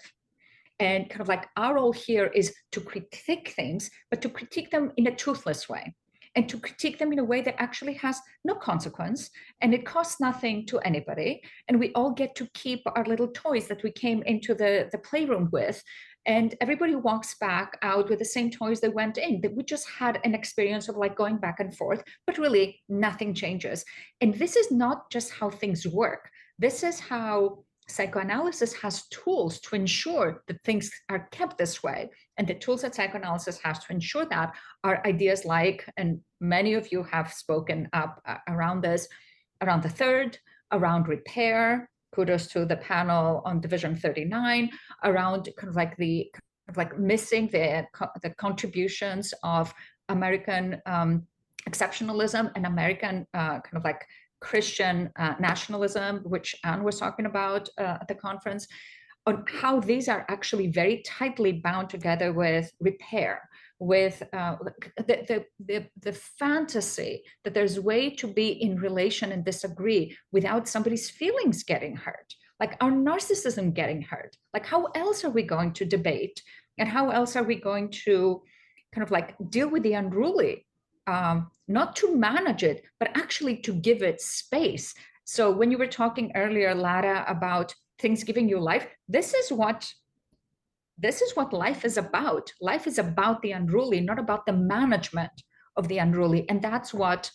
And kind of like our role here is to critique things, but to critique them in a truthless way, and to critique them in a way that actually has no consequence, and it costs nothing to anybody. And we all get to keep our little toys that we came into the playroom with. And everybody walks back out with the same toys they went in, that we just had an experience of like going back and forth, but really nothing changes. And this is not just how things work. This is how psychoanalysis has tools to ensure that things are kept this way. And the tools that psychoanalysis has to ensure that are ideas like, and many of you have spoken up around this, around the third, around repair. Kudos to the panel on Division 39, around kind of like missing the contributions of American exceptionalism and American kind of like Christian nationalism, which Anne was talking about at the conference, on how these are actually very tightly bound together with repair, with the fantasy that there's a way to be in relation and disagree without somebody's feelings getting hurt, like our narcissism getting hurt. Like, how else are we going to debate? And how else are we going to kind of like deal with the unruly? Not to manage it, but actually to give it space. So when you were talking earlier, Lara, about things giving you life, this is what life is about. Life is about the unruly, not about the management of the unruly. And that's what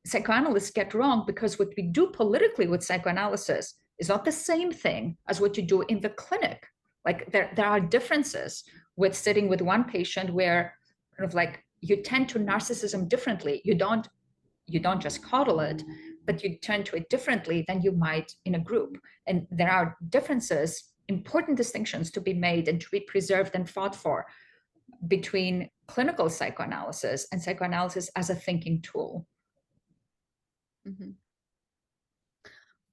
psychoanalysts get wrong, because what we do politically with psychoanalysis is not the same thing as what you do in the clinic. Like there are differences with sitting with one patient where kind of like you tend to narcissism differently. You don't just coddle it, but you turn to it differently than you might in a group. And there are differences, important distinctions to be made and to be preserved and fought for between clinical psychoanalysis and psychoanalysis as a thinking tool. Mm-hmm.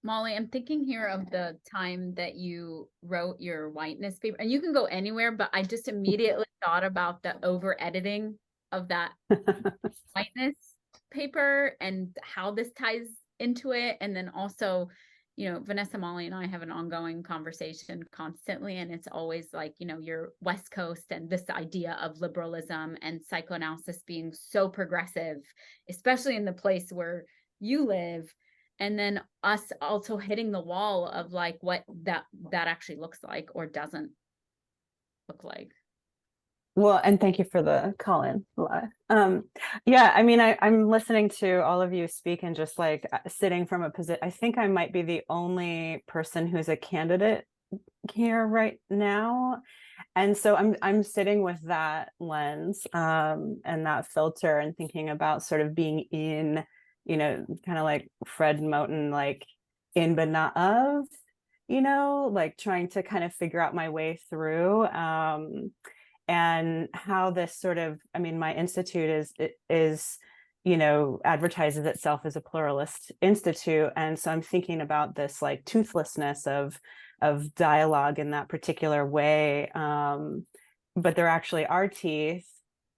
Molly, I'm thinking here of the time that you wrote your whiteness paper, and you can go anywhere, but I just immediately thought about the over editing of that whiteness paper and how this ties into it. And then also, you know, Vanessa, Molly, and I have an ongoing conversation constantly, and it's always like, you know, your West Coast and this idea of liberalism and psychoanalysis being so progressive, especially in the place where you live, and then us also hitting the wall of like what that actually looks like or doesn't look like. Well, and thank you for the call in. Yeah, I mean, I'm listening to all of you speak and just like sitting from a position. I think I might be the only person who's a candidate here right now. And so I'm sitting with that lens and that filter and thinking about sort of being in, you know, kind of like Fred Moten, like in but not of, you know, like trying to kind of figure out my way through. And how this sort of, I mean, my institute is, you know, advertises itself as a pluralist institute. And so I'm thinking about this like toothlessness of dialogue in that particular way. But there actually are teeth.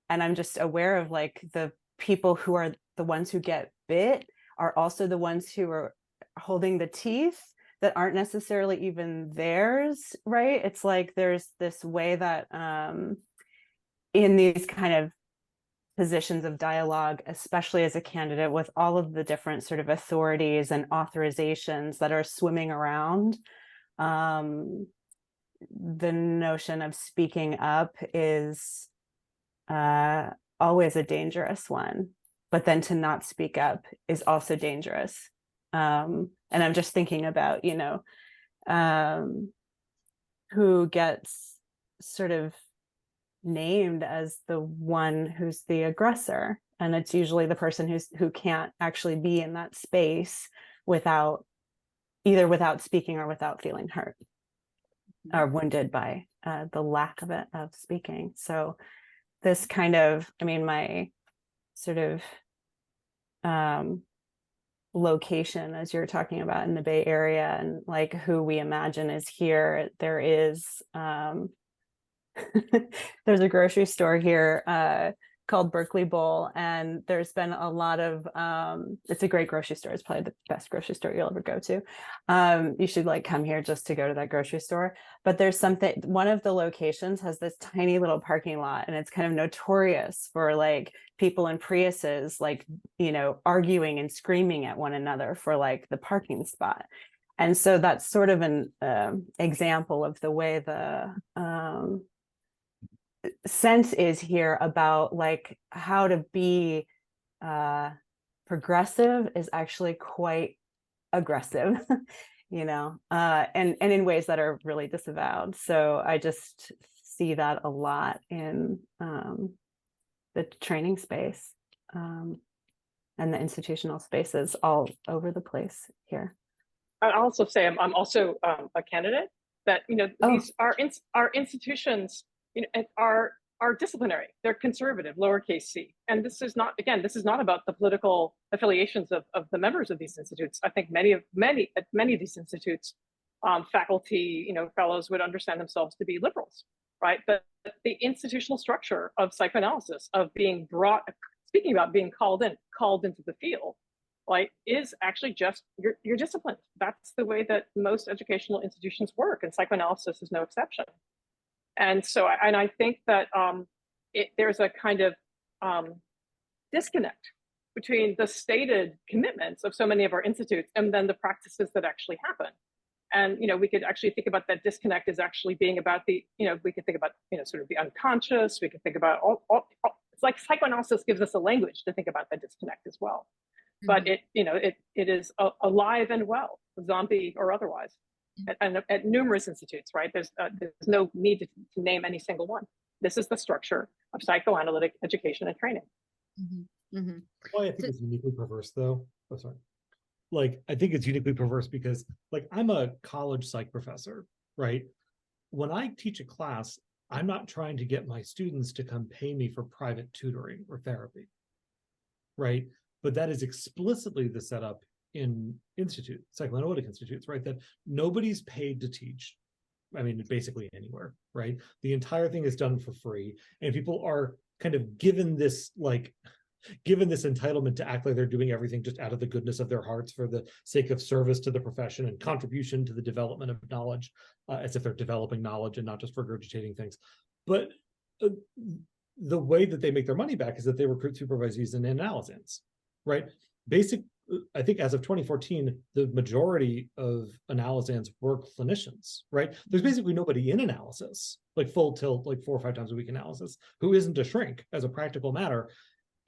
And I'm just aware of like the people who are the ones who get bit are also the ones who are holding the teeth that aren't necessarily even theirs, right? It's like there's this way that in these kind of positions of dialogue, especially as a candidate with all of the different sort of authorities and authorizations that are swimming around, the notion of speaking up is always a dangerous one, but then to not speak up is also dangerous. And I'm just thinking about, you know, who gets sort of named as the one who's the aggressor. And it's usually the person who can't actually be in that space without speaking or without feeling hurt or wounded by the lack of speaking. So this kind of, I mean, my sort of location, as you're talking about in the Bay Area, and like who we imagine is here, there is there's a grocery store here called Berkeley Bowl, and there's been a lot of it's a great grocery store. It's probably the best grocery store you'll ever go to. You should like come here just to go to that grocery store. But there's something, one of the locations has this tiny little parking lot, and it's kind of notorious for like people in Priuses, like, you know, arguing and screaming at one another for like the parking spot. And so that's sort of an example of the way the sense is here about like how to be progressive is actually quite aggressive, you know, and in ways that are really disavowed. So I just see that a lot in the training space and the institutional spaces all over the place here. I'd also say I'm also a candidate that, you know, these our institutions, you know, are disciplinary. They're conservative, lowercase c. And this is not, again, this is not about the political affiliations of the members of these institutes. I think many of these institutes faculty, fellows would understand themselves to be liberals, right? But the institutional structure of psychoanalysis, of being brought, speaking about being called into the field, like, is actually just you're disciplined. That's the way that most educational institutions work, and psychoanalysis is no exception. And so, I think that there's a kind of disconnect between the stated commitments of so many of our institutes and then the practices that actually happen. And we could actually think about that disconnect as actually being about the, we could think about sort of the unconscious. We could think about all it's like psychoanalysis gives us a language to think about that disconnect as well. But it is alive and well, zombie or otherwise, at numerous institutes, right? There's no need to name any single one. This is the structure of psychoanalytic education and training. Well, I think it's uniquely perverse, though. Oh, sorry. Like, I think it's uniquely perverse because, like, I'm a college psych professor, right? When I teach a class, I'm not trying to get my students to come pay me for private tutoring or therapy, right? But that is explicitly the setup in psychoanalytic institutes, right? That nobody's paid to teach. I mean, basically anywhere, right? The entire thing is done for free, and people are kind of given this entitlement to act like they're doing everything just out of the goodness of their hearts for the sake of service to the profession and contribution to the development of knowledge, as if they're developing knowledge and not just regurgitating things. But the way that they make their money back is that they recruit supervisees and analysts, right? I think as of 2014, the majority of analysts were clinicians, right? There's basically nobody in analysis, like full tilt, like 4 or 5 times a week analysis, who isn't a shrink as a practical matter.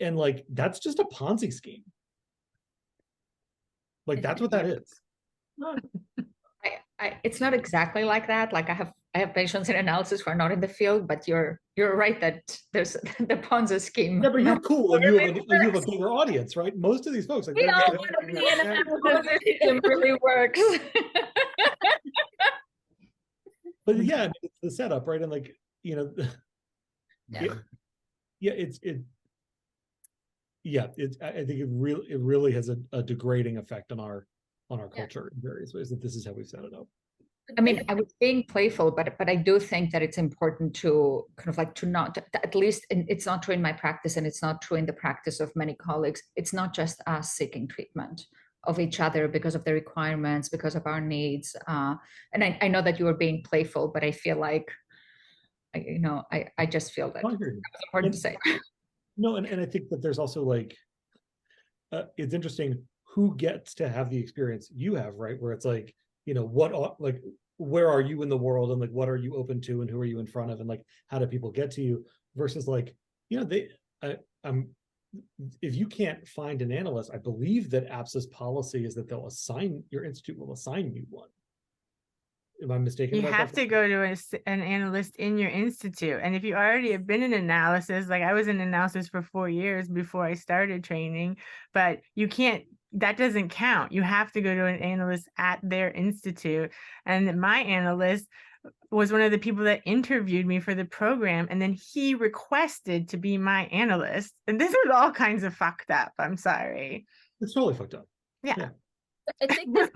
And like, that's just a Ponzi scheme. Like, that's what that is. It's not exactly like that. Like, I have patients in analysis who are not in the field, but you're right that there's the Ponzi scheme. Yeah, but you're cool and you have a bigger audience, right? Most of these folks, like, we all want to be in analysis. It really works. But yeah, I mean, it's the setup, right? And like, I think it really has a degrading effect on our culture in various ways, that this is how we've set it up. I mean, I was being playful, but I do think that it's important to kind of like to not, at least it's not true in my practice, and it's not true in the practice of many colleagues. It's not just us seeking treatment of each other because of the requirements, because of our needs. And I know that you were being playful, but I feel like, I just feel that it's important to say. No, and I think that there's also like, it's interesting who gets to have the experience you have, right? Where it's like, where are you in the world, and like, what are you open to, and who are you in front of, and like, how do people get to you, versus like, if you can't find an analyst, I believe that APSA's policy is that your institute will assign you one. Am I mistaken? You have to go to an analyst in your institute. And if you already have been in analysis, like I was in analysis for 4 years before I started training, but that doesn't count. You have to go to an analyst at their institute. And my analyst was one of the people that interviewed me for the program, and then he requested to be my analyst. And this is all kinds of fucked up. I'm sorry. It's totally fucked up. Yeah. I think this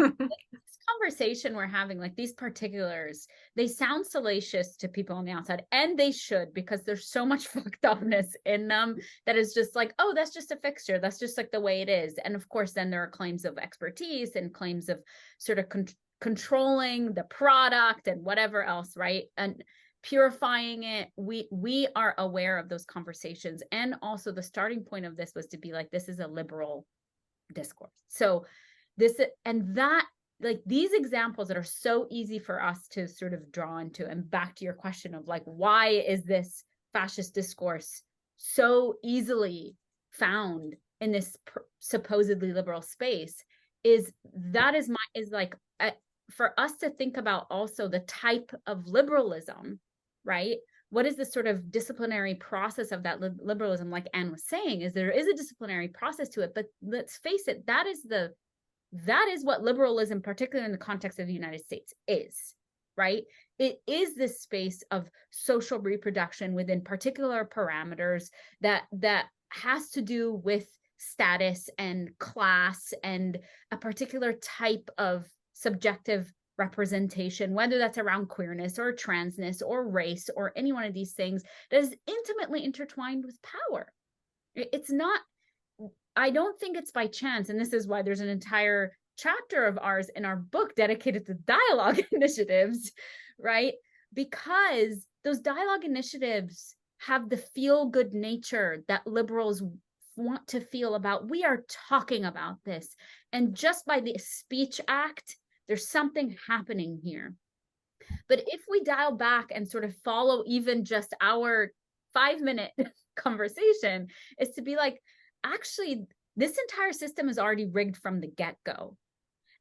conversation we're having, like these particulars, they sound salacious to people on the outside, and they should, because there's so much fucked upness in them that is just like, oh, that's just a fixture, that's just like the way it is. And of course then there are claims of expertise and claims of sort of controlling the product and whatever else, right? And purifying it. We are aware of those conversations, and also the starting point of this was to be like, this is a liberal discourse. So this and that, like these examples that are so easy for us to sort of draw into, and back to your question of like, why is this fascist discourse so easily found in this supposedly liberal space, is for us to think about also the type of liberalism, right? What is the sort of disciplinary process of that liberalism? Like Anne was saying, is there is a disciplinary process to it, but let's face it, that is what liberalism, particularly in the context of the United States, is, right? It is this space of social reproduction within particular parameters that has to do with status and class and a particular type of subjective representation, whether that's around queerness or transness or race or any one of these things, that is intimately intertwined with power. It's not, I don't think it's by chance, and this is why there's an entire chapter of ours in our book dedicated to dialogue initiatives, right? Because those dialogue initiatives have the feel-good nature that liberals want to feel about. We are talking about this, and just by the speech act, there's something happening here. But if we dial back and sort of follow even just our 5-minute conversation, is to be like, actually, this entire system is already rigged from the get-go.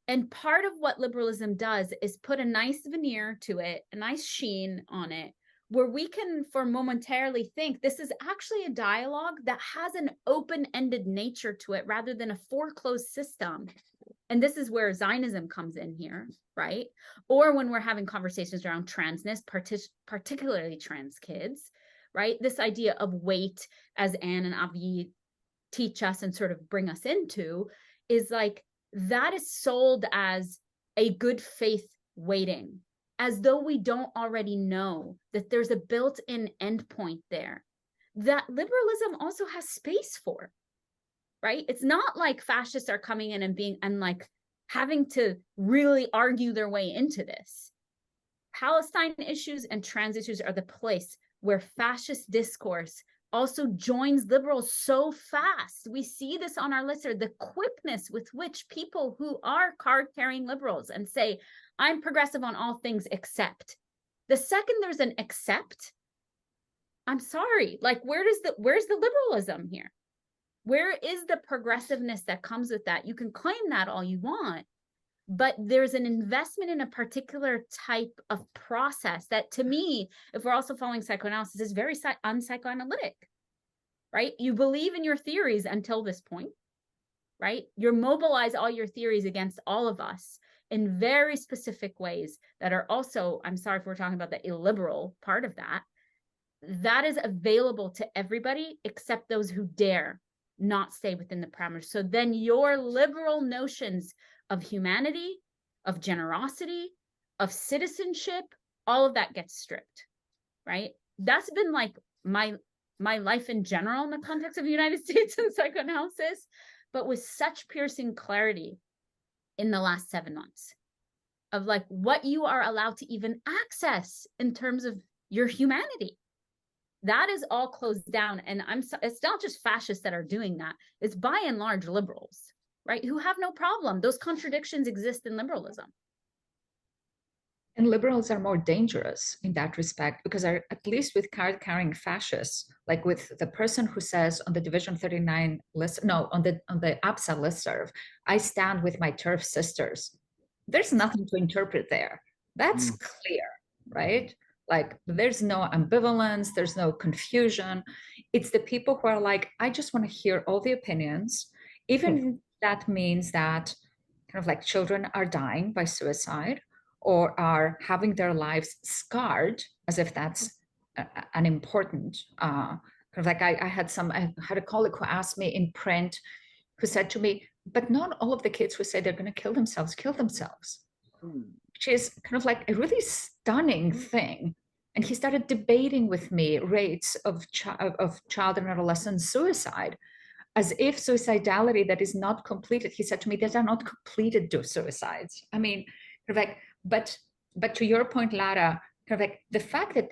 And part of what liberalism does is put a nice veneer to it, a nice sheen on it, where we can for momentarily think this is actually a dialogue that has an open-ended nature to it rather than a foreclosed system. And this is where Zionism comes in here, right? Or when we're having conversations around transness, particularly trans kids, right? This idea of weight, as Anne and Avgi teach us and sort of bring us into, is like, that is sold as a good faith waiting, as though we don't already know that there's a built-in endpoint there that liberalism also has space for, right? It's not like fascists are coming in and like having to really argue their way into this. Palestine issues and trans issues are the place where fascist discourse also joins liberals so fast. We see this on our lister, the quickness with which people who are card-carrying liberals and say, I'm progressive on all things except. The second there's an except, I'm sorry, like where's the liberalism here? Where is the progressiveness that comes with that? You can claim that all you want, but there's an investment in a particular type of process that, to me, if we're also following psychoanalysis, is very unpsychoanalytic, right? You believe in your theories until this point, right? You mobilize all your theories against all of us in very specific ways that are also, I'm sorry if we're talking about the illiberal part of that, that is available to everybody except those who dare not stay within the parameters. So then your liberal notions of humanity, of generosity, of citizenship, all of that gets stripped, right? That's been like my life in general in the context of the United States and psychoanalysis, but with such piercing clarity in the last 7 months of like what you are allowed to even access in terms of your humanity. That is all closed down. And it's not just fascists that are doing that. It's by and large liberals, right? Who have no problem. Those contradictions exist in liberalism. And liberals are more dangerous in that respect, because at least with card-carrying fascists, like with the person who says on the Division 39 list, no, on the ABSA listserv, I stand with my TERF sisters. There's nothing to interpret there. That's clear, right? Like there's no ambivalence, there's no confusion. It's the people who are like, I just want to hear all the opinions, even that means that kind of like children are dying by suicide or are having their lives scarred, as if that's an important kind of like I had a colleague who asked me in print, who said to me, but not all of the kids who say they're going to kill themselves, which is kind of like a really stunning thing. And he started debating with me rates of child and adolescent suicide, as if suicidality that is not completed, he said to me, these are not completed suicides. I mean, kind of like, but to your point, Lara, kind of like the fact that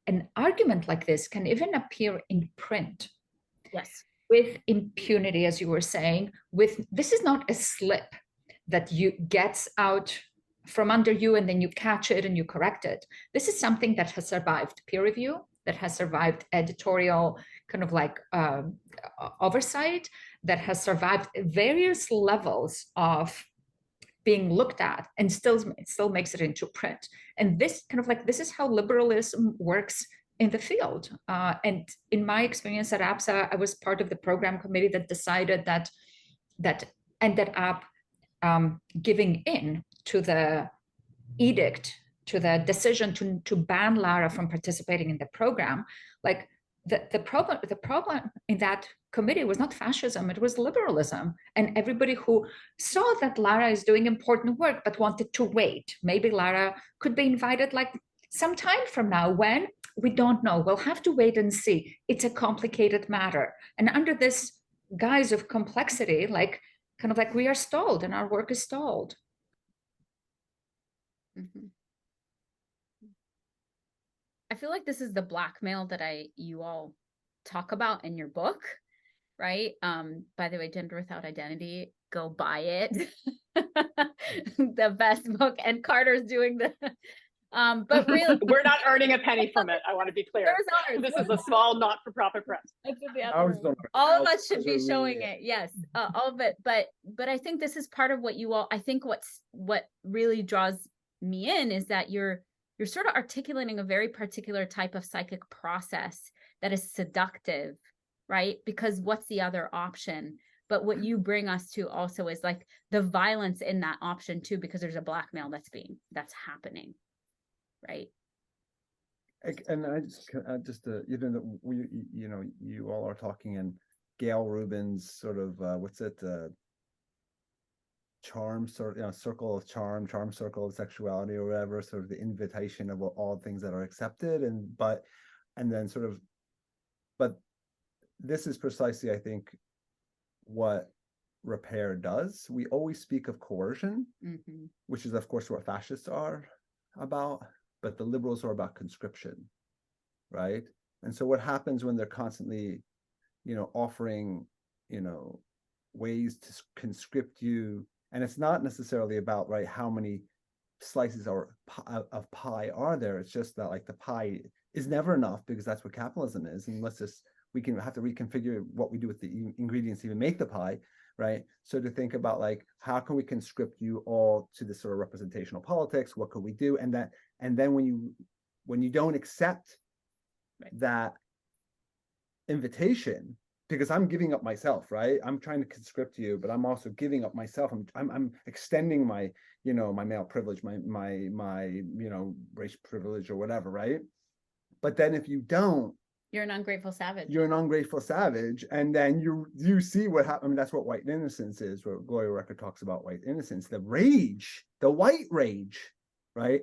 an argument like this can even appear in print. Yes. With impunity, as you were saying, this is not a slip that gets out from under you and then you catch it and you correct it. This is something that has survived peer review, that has survived editorial kind of like oversight, that has survived various levels of being looked at, and still makes it into print. And this kind of like, this is how liberalism works in the field. And in my experience at ABSA, I was part of the program committee that decided that ended up giving in to the edict, to the decision to ban Lara from participating in the program. Like the problem in that committee was not fascism, it was liberalism. And everybody who saw that Lara is doing important work but wanted to wait. Maybe Lara could be invited like some time from now. When? We don't know. We'll have to wait and see. It's a complicated matter. And under this guise of complexity, like kind of like we are stalled and our work is stalled. Mm-hmm. I feel like this is the blackmail that you all talk about in your book, right? By the way, Gender Without Identity, go buy it. The best book, and Carter's doing the but really we're not earning a penny from it. I want to be clear. This is a small not-for-profit press. All of us should be showing it. Yes, all of it. But I think this is part of what you all, I think what really draws me in is that you're sort of articulating a very particular type of psychic process that is seductive, right? Because what's the other option? But what you bring us to also is like the violence in that option too, because there's a blackmail that's happening, right? And I just you all are talking in Gail Rubin's sort of charm, sort of, circle of charm circle of sexuality or whatever, sort of the invitation of all things that are accepted, but this is precisely, I think, what repair does. We always speak of coercion, mm-hmm. which is of course what fascists are about, but the liberals are about conscription, right? And so what happens when they're constantly, offering, ways to conscript you, and it's not necessarily about, right, how many slices of pie are there. It's just that like the pie is never enough, because that's what capitalism is. And we can have to reconfigure what we do with the ingredients to even make the pie, right? So to think about like, how can we conscript you all to this sort of representational politics? What could we do? And then when you don't accept that invitation, because I'm giving up myself, right? I'm trying to conscript you, but I'm also giving up myself. I'm extending my, my male privilege, my race privilege or whatever, right? But then if you don't, you're an ungrateful savage. You're an ungrateful savage, and then you see what happens. I mean, that's what white innocence is. Where Gloria Record talks about white innocence, the rage, the white rage, right?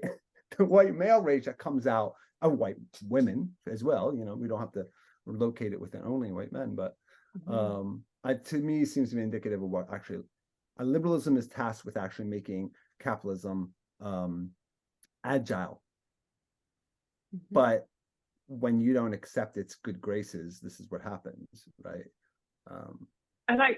The white male rage that comes out of white women as well. We don't have to locate it within only white men, but to me seems to be indicative of what actually liberalism is tasked with, actually making capitalism agile. Mm-hmm. But when you don't accept its good graces, this is what happens, right? And I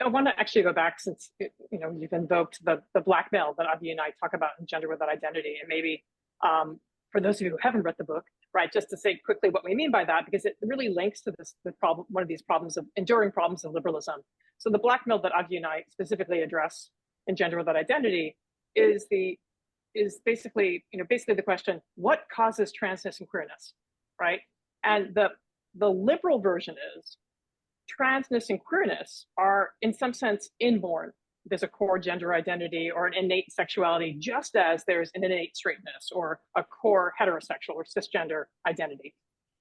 want to actually go back, since you've invoked the blackmail that Avgi and I talk about in Gender Without Identity, and maybe for those of you who haven't read the book, right, just to say quickly what we mean by that, because it really links to the problem, one of these enduring problems of liberalism. So the blackmail that Avgi and I specifically address in Gender Without Identity is basically the question: what causes transness and queerness, right? And the liberal version is transness and queerness are in some sense inborn. There's a core gender identity or an innate sexuality, just as there's an innate straightness or a core heterosexual or cisgender identity.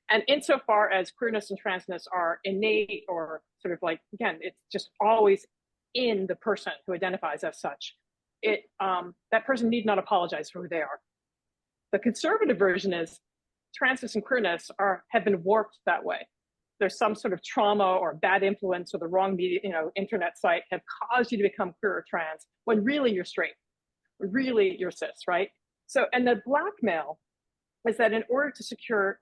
And insofar as queerness and transness are innate, or sort of like, again, it's just always in the person who identifies as such, that person need not apologize for who they are. The conservative version is transness and queerness have been warped that way. There's some sort of trauma or bad influence, or the wrong media, internet site have caused you to become queer or trans, when really you're straight, really you're cis, right? So, and the blackmail is that in order to secure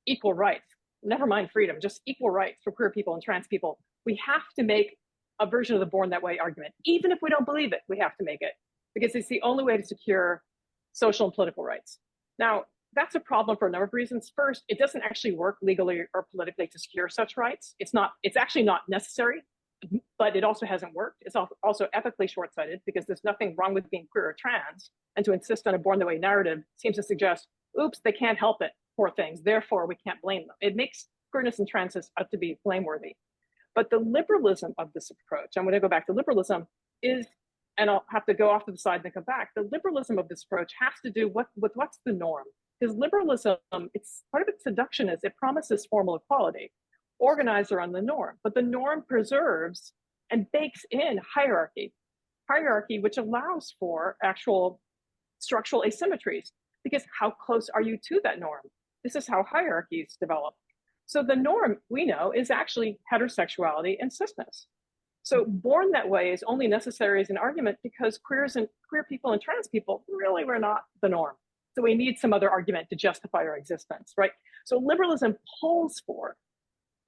equal rights, never mind freedom, just equal rights for queer people and trans people, we have to make a version of the born that way argument. Even if we don't believe it, we have to make it, because it's the only way to secure social and political rights. Now, that's a problem for a number of reasons. First, it doesn't actually work legally or politically to secure such rights. It's actually not necessary, but it also hasn't worked. It's also ethically short-sighted, because there's nothing wrong with being queer or trans, and to insist on a born that way narrative seems to suggest, oops, they can't help it, poor things, therefore we can't blame them. It makes queerness and transness out to be blameworthy. But the liberalism of this approach, I'm going to go back to liberalism, is, and I'll have to go off to the side and then come back, the liberalism of this approach has to do with what's the norm. Because liberalism, it's part of its seduction is it promises formal equality, organized around the norm, but the norm preserves and bakes in hierarchy, which allows for actual structural asymmetries, because how close are you to that norm? This is how hierarchies develop. So the norm, we know, is actually heterosexuality and cisness. So born that way is only necessary as an argument because queer people and trans people really were not the norm. So we need some other argument to justify our existence, right? So liberalism pulls for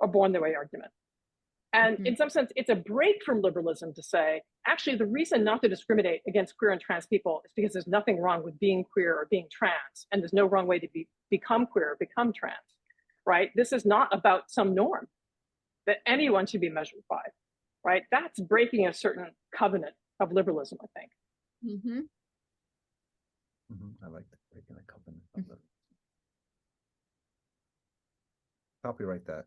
a born that way argument. And in some sense, it's a break from liberalism to say, actually, the reason not to discriminate against queer and trans people is because there's nothing wrong with being queer or being trans, and there's no wrong way to become queer or become trans, right? This is not about some norm that anyone should be measured by, right? That's breaking a certain covenant of liberalism, I think. I like that, breaking a covenant of liberalism. Copyright that.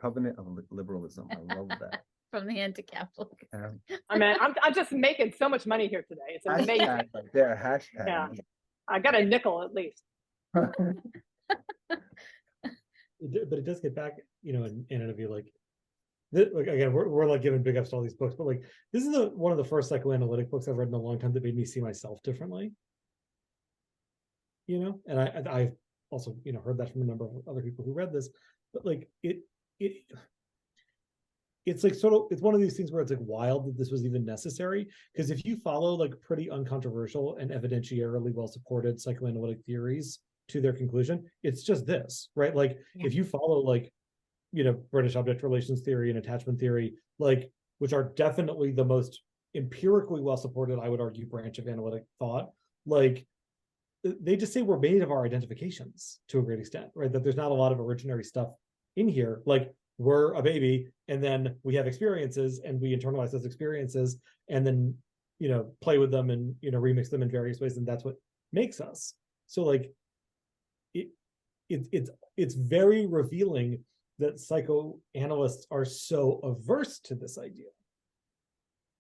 Covenant of liberalism. I love that. From the anti-Catholic. I mean, I'm just making so much money here today. It's amazing. Hashtag right there, hashtag. Yeah, I got a nickel at least. But it does get back, you know, and it'll be like again, we're like giving big ups to all these books, but like this is one of the first psychoanalytic books I've read in a long time that made me see myself differently. You know, and I've also, you know, heard that from a number of other people who read this, but like it's like sort of, it's one of these things where it's like wild that this was even necessary, because if you follow like pretty uncontroversial and evidentiarily well supported psychoanalytic theories to their conclusion, it's just this, right? Like if you follow like, you know, British object relations theory and attachment theory, like, which are definitely the most empirically well supported, I would argue, branch of analytic thought, like they just say we're made of our identifications to a great extent, right? That there's not a lot of originary stuff in here. Like we're a baby and then we have experiences and we internalize those experiences and then, you know, play with them and, you know, remix them in various ways. And that's what makes us. So like it's very revealing that psychoanalysts are so averse to this idea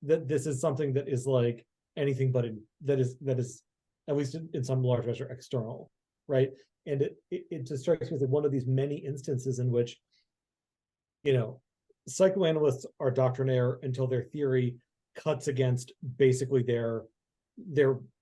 that this is something that is like anything but that is at least in some large measure external, right? And it just strikes me as like one of these many instances in which, you know, psychoanalysts are doctrinaire until their theory cuts against basically their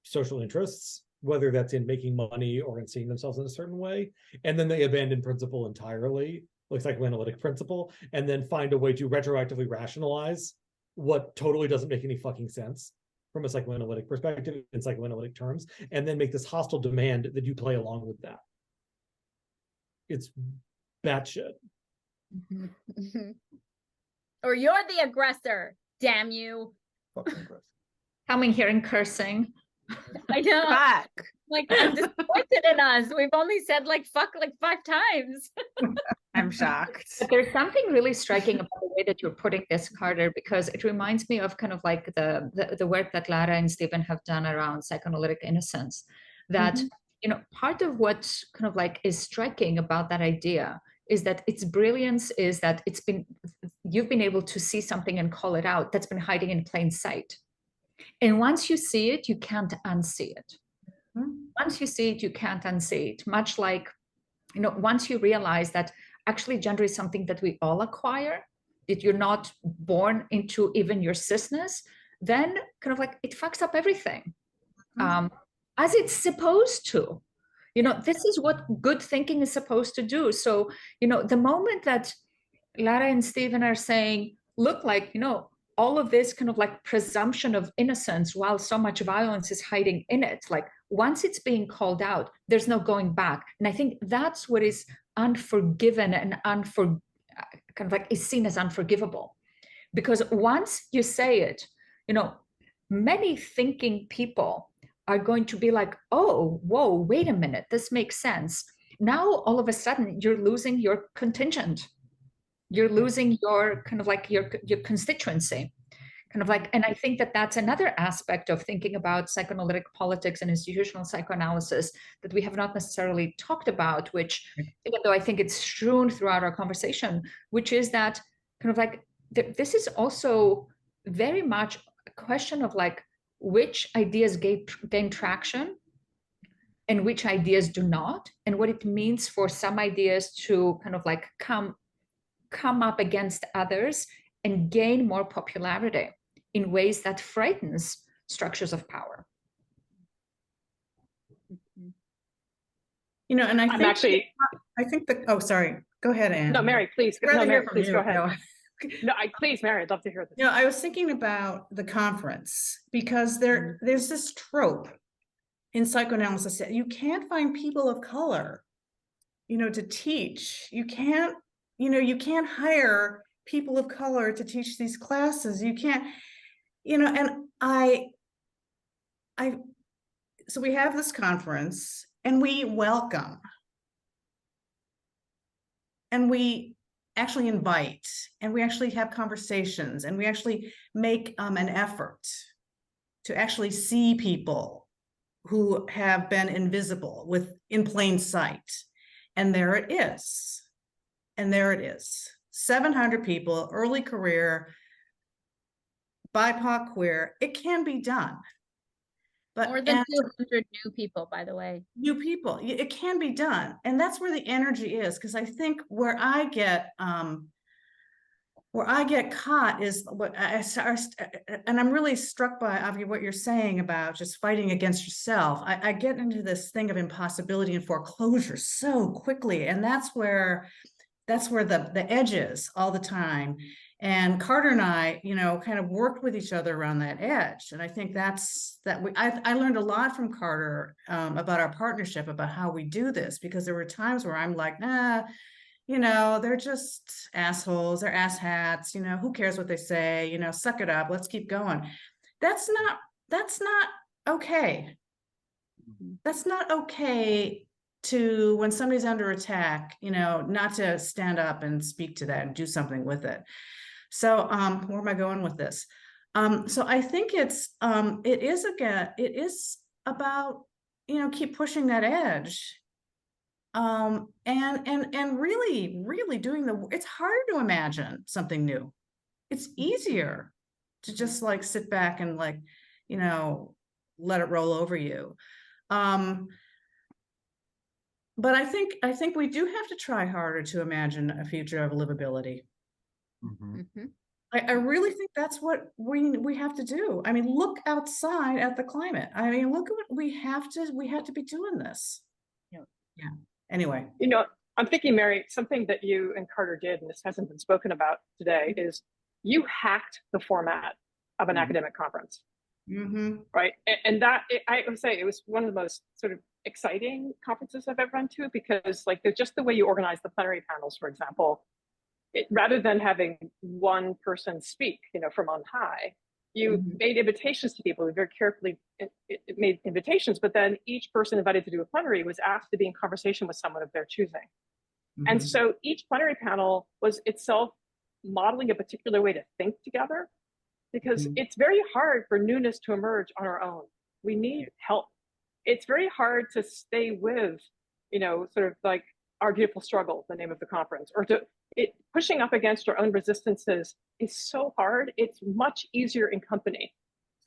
social interests, whether that's in making money or in seeing themselves in a certain way, and then they abandon principle entirely, like psychoanalytic principle, and then find a way to retroactively rationalize what totally doesn't make any fucking sense from a psychoanalytic perspective in psychoanalytic terms, and then make this hostile demand that you play along with that. It's batshit. Or you're the aggressor, damn you. Fucking aggressor. Coming here and cursing. I know. Back. Like, I'm disappointed in us. We've only said like fuck like 5 times. I'm shocked. But there's something really striking about the way that you're putting this, Carter, because it reminds me of kind of like the work that Lara and Stephen have done around psychoanalytic innocence. That, you know, part of what kind of like is striking about that idea is that its brilliance is that you've been able to see something and call it out that's been hiding in plain sight. And once you see it, you can't unsee it. Once you see it, you can't unsee it. Much like, you know, once you realize that actually gender is something that we all acquire, that you're not born into even your cisness, then kind of like it fucks up everything, as it's supposed to. You know, this is what good thinking is supposed to do. So, you know, the moment that Lara and Stephen are saying, look, like, you know, all of this kind of like presumption of innocence while so much violence is hiding in it, like once it's being called out, there's no going back. And I think that's what is unforgiven and kind of like is seen as unforgivable. Because once you say it, you know, many thinking people are going to be like, oh, whoa, wait a minute, this makes sense. Now, all of a sudden, you're losing your contingent. You're losing your kind of like your constituency, kind of like, and I think that that's another aspect of thinking about psychoanalytic politics and institutional psychoanalysis that we have not necessarily talked about, which, even though I think it's strewn throughout our conversation, which is that kind of like, this is also very much a question of like, which ideas gain traction and which ideas do not, and what it means for some ideas to kind of like come up against others and gain more popularity in ways that frightens structures of power. You know, and I'm actually, I think that, oh, sorry, go ahead, Anne. no, Mary, please. I'd rather No, Mary, hear from please you. go ahead. No. No, please, Mary, I'd love to hear this. You know, I was thinking about the conference because there's this trope in psychoanalysis that you can't find people of color, you know, to teach. You can't hire people of color to teach these classes. You can't, you know, and so we have this conference and we welcome and we actually invite and we actually have conversations and we actually make an effort to actually see people who have been invisible in plain sight. And there it is. And there it is. 700 people, early career, BIPOC, queer. It can be done. But More than 200 new people, by the way. New people, it can be done. And that's where the energy is. Because I think where I get caught is what and I'm really struck by, Avgi, what you're saying about just fighting against yourself. I get into this thing of impossibility and foreclosure so quickly. And that's where the edge is all the time. And Carter and I, you know, kind of worked with each other around that edge. And I think I learned a lot from Carter about our partnership, about how we do this, because there were times where I'm like, nah, you know, they're just assholes, they're asshats, you know, who cares what they say, you know, suck it up, let's keep going. That's not okay. That's not okay to, when somebody's under attack, you know, not to stand up and speak to that and do something with it. So where am I going with this? So I think it is about, you know, keep pushing that edge. And really doing it's harder to imagine something new. It's easier to just like sit back and like, you know, let it roll over you. But I think we do have to try harder to imagine a future of livability. I really think that's what we have to do. I mean, look outside at the climate. I mean, look at what we have to be doing this. Yeah. Anyway. You know, I'm thinking, Mary, something that you and Carter did, and this hasn't been spoken about today, is you hacked the format of an academic conference. Right. And that, I would say, it was one of the most sort of exciting conferences I've ever been to, because like just the way you organize the plenary panels, for example, rather than having one person speak, you know, from on high, you made invitations to people. We very carefully made invitations, but then each person invited to do a plenary was asked to be in conversation with someone of their choosing. And so each plenary panel was itself modeling a particular way to think together, because it's very hard for newness to emerge on our own. We need help. It's very hard to stay with, you know, sort of like Our Beautiful Struggle, the name of the conference, or pushing up against our own resistances is so hard. It's much easier in company,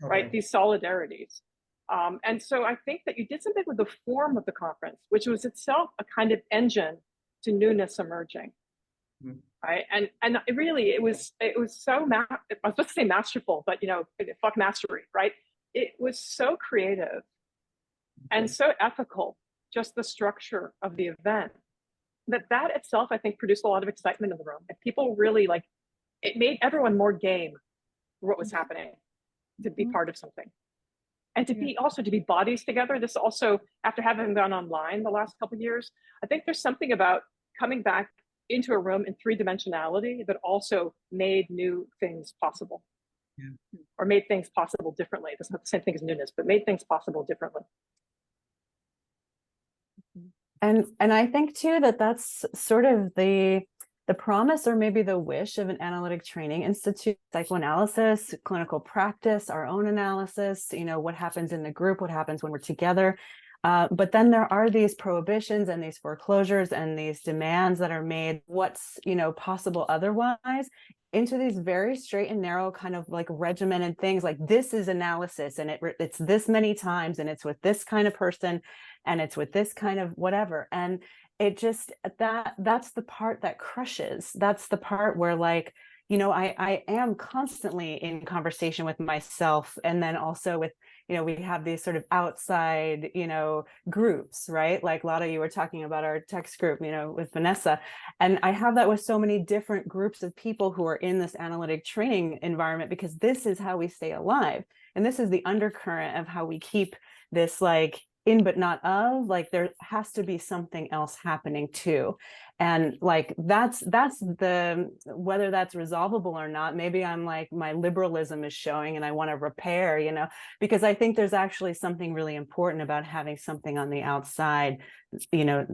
right? These solidarities. And so I think that you did something with the form of the conference, which was itself a kind of engine to newness emerging, right? And it was so, I was supposed to say masterful, but you know, fuck mastery, right? It was so creative and so ethical, just the structure of the event, that itself, I think, produced a lot of excitement in the room. And people really it made everyone more game for what was happening, to be part of something. And to be bodies together. This also, after having gone online the last couple of years, I think there's something about coming back into a room in 3-dimensionality that also made new things possible. Or made things possible differently. That's not the same thing as newness, but made things possible differently. And I think too that that's sort of the promise, or maybe the wish, of an analytic training institute. Psychoanalysis, clinical practice, our own analysis, you know, what happens in the group, what happens when we're together. But then there are these prohibitions and these foreclosures and these demands that are made, what's, you know, possible otherwise, into these very straight and narrow kind of like regimented things, like this is analysis and it's this many times and it's with this kind of person. and it's with this kind of whatever. And it just, that's the part that crushes. That's the part where, like, you know, I am constantly in conversation with myself, and then also with, you know, we have these sort of outside, you know, groups, right? Like Lara, you were talking about our text group, you know, with Vanessa. And I have that with so many different groups of people who are in this analytic training environment, because this is how we stay alive. And this is the undercurrent of how we keep this, like, in but not of, like, there has to be something else happening too. And like, that's the, whether that's resolvable or not, maybe I'm like, my liberalism is showing and I want to repair, you know, because I think there's actually something really important about having something on the outside, you know,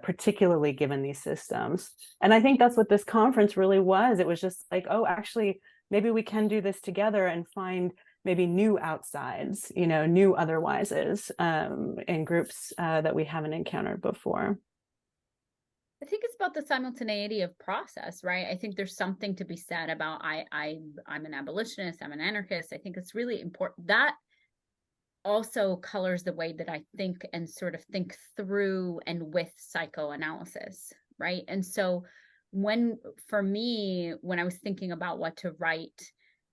particularly given these systems. And I think that's what this conference really was. It was just like, oh, actually, maybe we can do this together and find maybe new outsides, you know, new otherwises in groups that we haven't encountered before. I think it's about the simultaneity of process, right? I think there's something to be said about I'm an abolitionist, I'm an anarchist. I think it's really important. That also colors the way that I think and sort of think through and with psychoanalysis, right? And so for me, when I was thinking about what to write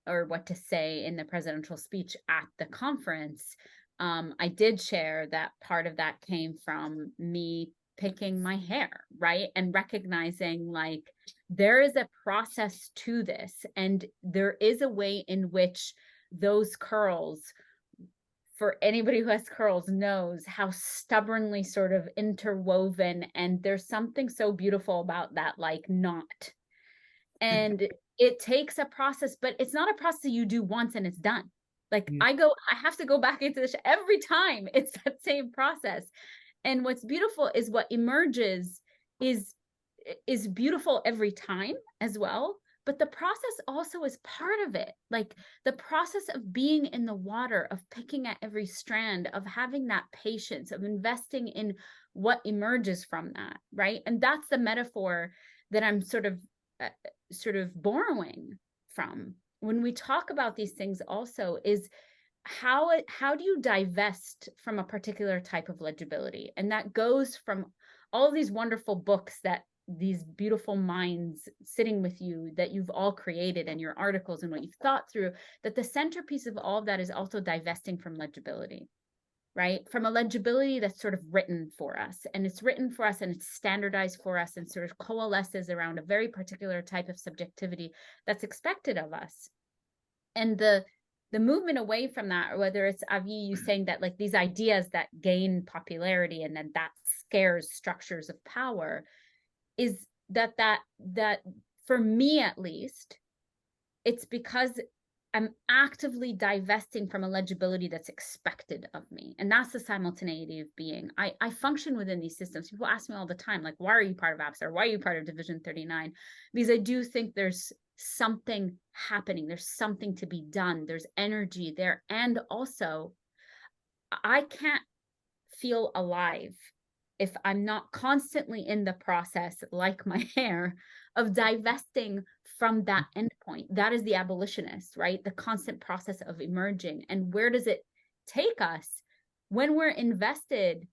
or what to say in the presidential speech at the conference, I did share that part of that came from me picking my hair, right? And recognizing, like, there is a process to this, and there is a way in which those curls, for anybody who has curls knows how stubbornly sort of interwoven, and there's something so beautiful about that, like, knot. And it takes a process, but it's not a process you do once and it's done. Like, I have to go back into this every time. It's that same process. And what's beautiful is what emerges is beautiful every time as well. But the process also is part of it. Like, the process of being in the water, of picking at every strand, of having that patience, of investing in what emerges from that, right? And that's the metaphor that I'm sort of borrowing from when we talk about these things also, is how do you divest from a particular type of legibility? And that goes from all these wonderful books that these beautiful minds sitting with you that you've all created, and your articles and what you've thought through, that the centerpiece of all of that is also divesting from legibility, right? From a legibility that's sort of written for us, and it's written for us and it's standardized for us and sort of coalesces around a very particular type of subjectivity that's expected of us. And the movement away from that, or whether it's Avgi, you saying that, like, these ideas that gain popularity and then that scares structures of power, is that for me at least, it's because I'm actively divesting from a legibility that's expected of me. And that's the simultaneity of being. I function within these systems. People ask me all the time, like, why are you part of ABSA? Why are you part of Division 39? Because I do think there's something happening. There's something to be done. There's energy there. And also, I can't feel alive if I'm not constantly in the process, like my hair, of divesting from that endpoint. That is the abolitionist, right? The constant process of emerging. And where does it take us when we're invested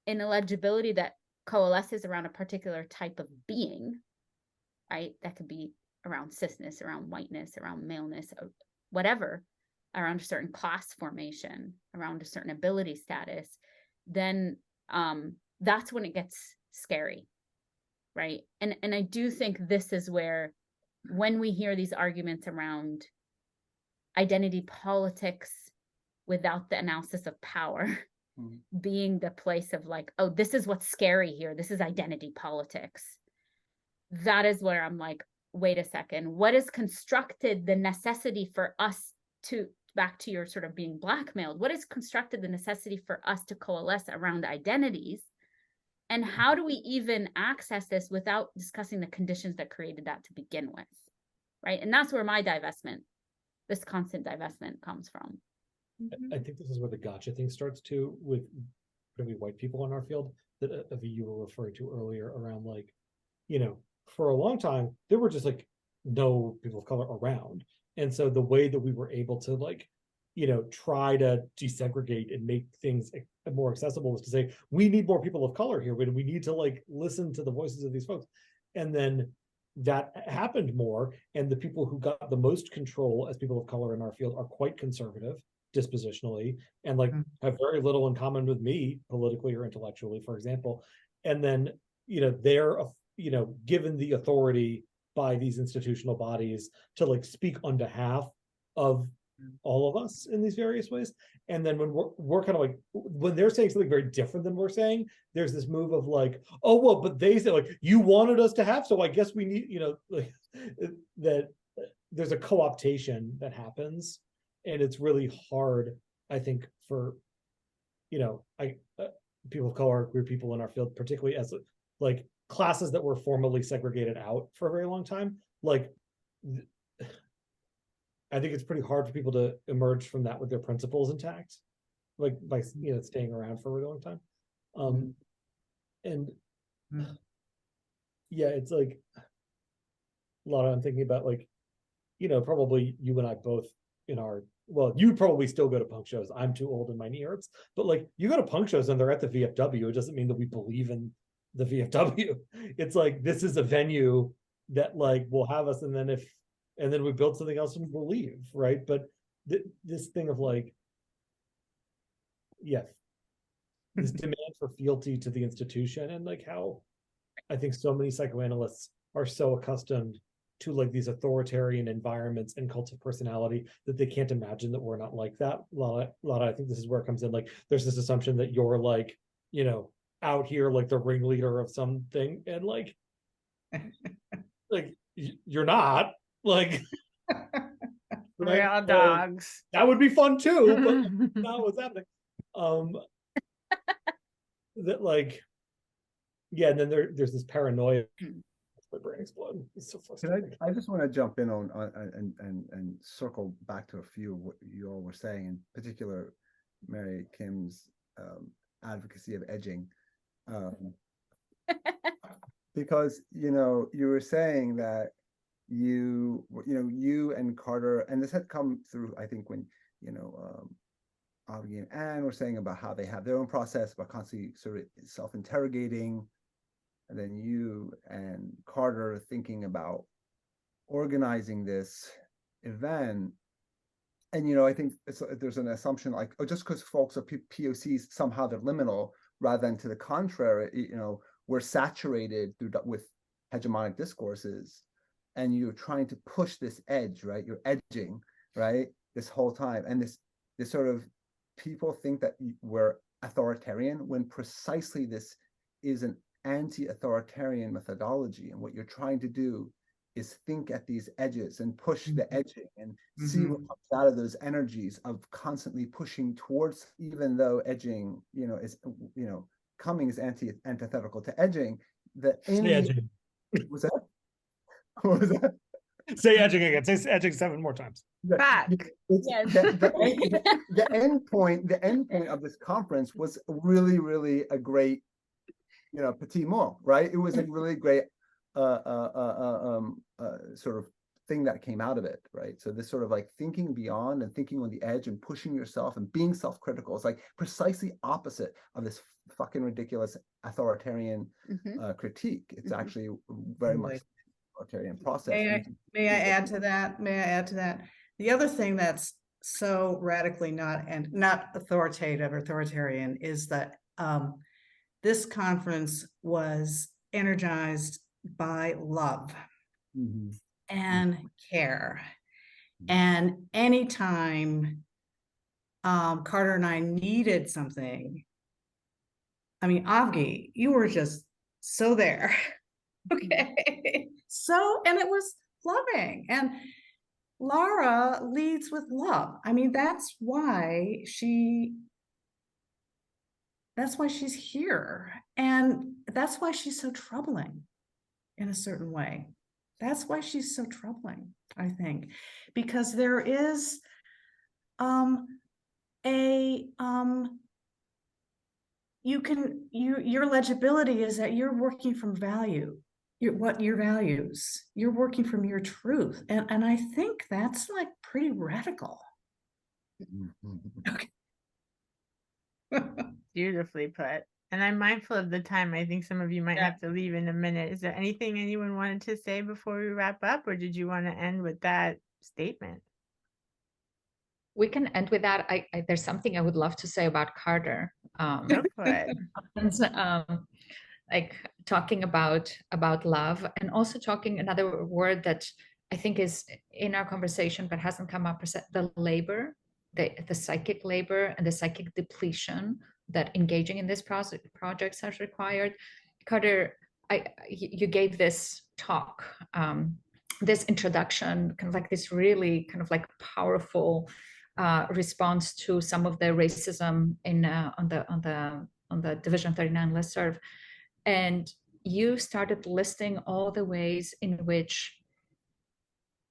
in a legibility that coalesces around a particular type of being, right? That could be around cisness, around whiteness, around maleness, or whatever, around a certain class formation, around a certain ability status, then that's when it gets scary, right? And I do think this is where, when we hear these arguments around identity politics without the analysis of power being the place of, like, oh, this is what's scary here, this is identity politics, that is where I'm like, wait a second, what has constructed the necessity for us to, back to your sort of being blackmailed, what has constructed the necessity for us to coalesce around identities? And how do we even access this without discussing the conditions that created that to begin with, right? And that's where my divestment, this constant divestment, comes from. I think this is where the gotcha thing starts too, with particularly white people in our field, that Avgi you were referring to earlier, around, like, you know, for a long time, there were just, like, no people of color around. And so the way that we were able to, like, try to desegregate and make things more accessible was to say, we need more people of color here. We need to like listen to the voices of these folks. And then that happened more. And the people who got the most control as people of color in our field are quite conservative dispositionally and like have very little in common with me politically or intellectually, for example. And then, they're, given the authority by these institutional bodies to like speak on behalf of all of us in these various ways. And then when we're kind of like, when they're saying something very different than we're saying, there's this move of like, oh, well, but they said like, you wanted us to have, so I guess we need, like, that there's a co-optation that happens. And it's really hard, I think, for, people of color, queer people in our field, particularly as like classes that were formally segregated out for a very long time. Like, I think it's pretty hard for people to emerge from that with their principles intact, like by staying around for a really long time. And yeah, it's like a lot of, I'm thinking about like, probably you and I both you probably still go to punk shows. I'm too old and my knee hurts, but like you go to punk shows and they're at the VFW. It doesn't mean that we believe in the VFW. It's like, this is a venue that like will have us. And then we build something else and we'll leave. Right. But this thing of like, this demand for fealty to the institution, and like how I think so many psychoanalysts are so accustomed to like these authoritarian environments and cults of personality that they can't imagine that we're not like that. Lara, I think this is where it comes in. Like, there's this assumption that you're like, out here like the ringleader of something, and like, you're not. Like, we're all dogs. That would be fun too, but that's not what's happening. That like, and then there's this paranoia. My brain exploded. It's so frustrating. I just want to jump in on and circle back to a few of what you all were saying, in particular, Mary Kim's advocacy of edging, because you were saying that you and Carter, and this had come through, I think, when Avgi and Anne were saying about how they have their own process, but constantly sort of self-interrogating. And then you and Carter thinking about organizing this event. And, I think there's an assumption like, just because folks are POCs, somehow they're liminal, rather than to the contrary, we're saturated with hegemonic discourses, and you're trying to push this edge, right? You're edging, right? This whole time. And this sort of, people think that we're authoritarian, when precisely this is an anti-authoritarian methodology, and what you're trying to do is think at these edges and push the edging and see what comes out of those energies of constantly pushing towards, even though edging is coming is antithetical to edging. Say edging. Was that what was that? Say edging again. Say edging 7 more times. Back. The end point of this conference was really, really a great petit mot, right? It was a really great sort of thing that came out of it, right? So this sort of like thinking beyond and thinking on the edge and pushing yourself and being self-critical is like precisely opposite of this fucking ridiculous authoritarian critique. It's actually very much authoritarian process. May I add to that? The other thing that's so radically not authoritative or authoritarian is that this conference was energized by love and care. And anytime Carter and I needed something, I mean, Avgi, you were just so there. Okay. And it was loving. And Lara leads with love. I mean, that's why she's here. And that's why she's so troubling in a certain way. That's why she's so troubling, I think, because there is your legibility is that you're working from value. Your values, you're working from your truth. And I think that's like pretty radical. Beautifully put. And I'm mindful of the time. I think some of you might have to leave in a minute. Is there anything anyone wanted to say before we wrap up, or did you want to end with that statement? We can end with that. There's something I would love to say about Carter. Go for it. Like talking about love, and also talking another word that I think is in our conversation but hasn't come up, the labor, the psychic labor and the psychic depletion that engaging in this projects has required. Carter, you gave this talk, this introduction, kind of like this really kind of like powerful response to some of the racism in on the Division 39 listserv. And you started listing all the ways in which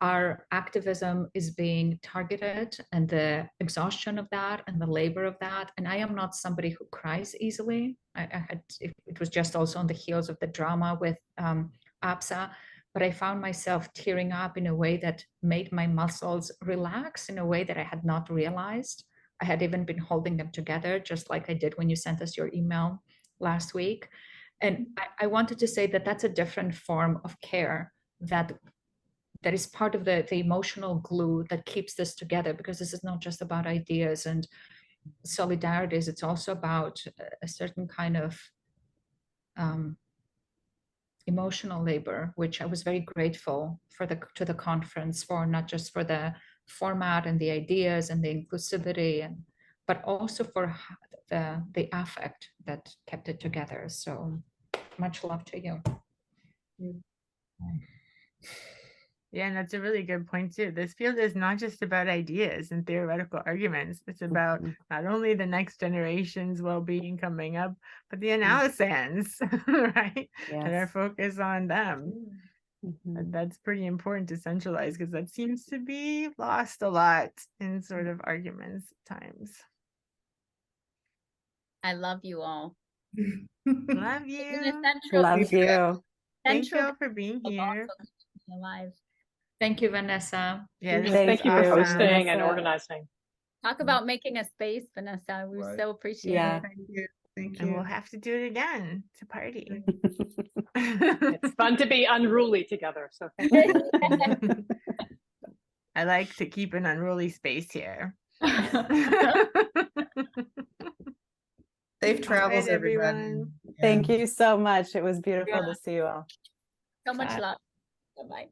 our activism is being targeted and the exhaustion of that and the labor of that. And I am not somebody who cries easily. It was just also on the heels of the drama with APSA, but I found myself tearing up in a way that made my muscles relax in a way that I had not realized. I had even been holding them together, just like I did when you sent us your email last week. And I wanted to say that that's a different form of care that is part of the emotional glue that keeps this together, because this is not just about ideas and solidarities. It's also about a certain kind of emotional labor, which I was very grateful to the conference for, not just for the format and the ideas and the inclusivity, but also for the affect that kept it together. So much love to you. Yeah, and that's a really good point too. This field is not just about ideas and theoretical arguments. It's about not only the next generation's well-being coming up, but the analyses, right? Yes. And our focus on them. That's pretty important to centralize, because that seems to be lost a lot in sort of arguments at times. I love you all. Love you. Love you. Thank you all for being here. Alive. Thank you, Vanessa. Yeah, Thank you for awesome. hosting and organizing. Talk about making a space, Vanessa. We so appreciate it. Thank And you. we'll have to do it again to party. It's fun to be unruly together. So thank you. I like to keep an unruly space here. Safe travels, right, everybody. everyone. Thank you so much. It was beautiful to see you all. So much love. Bye-bye.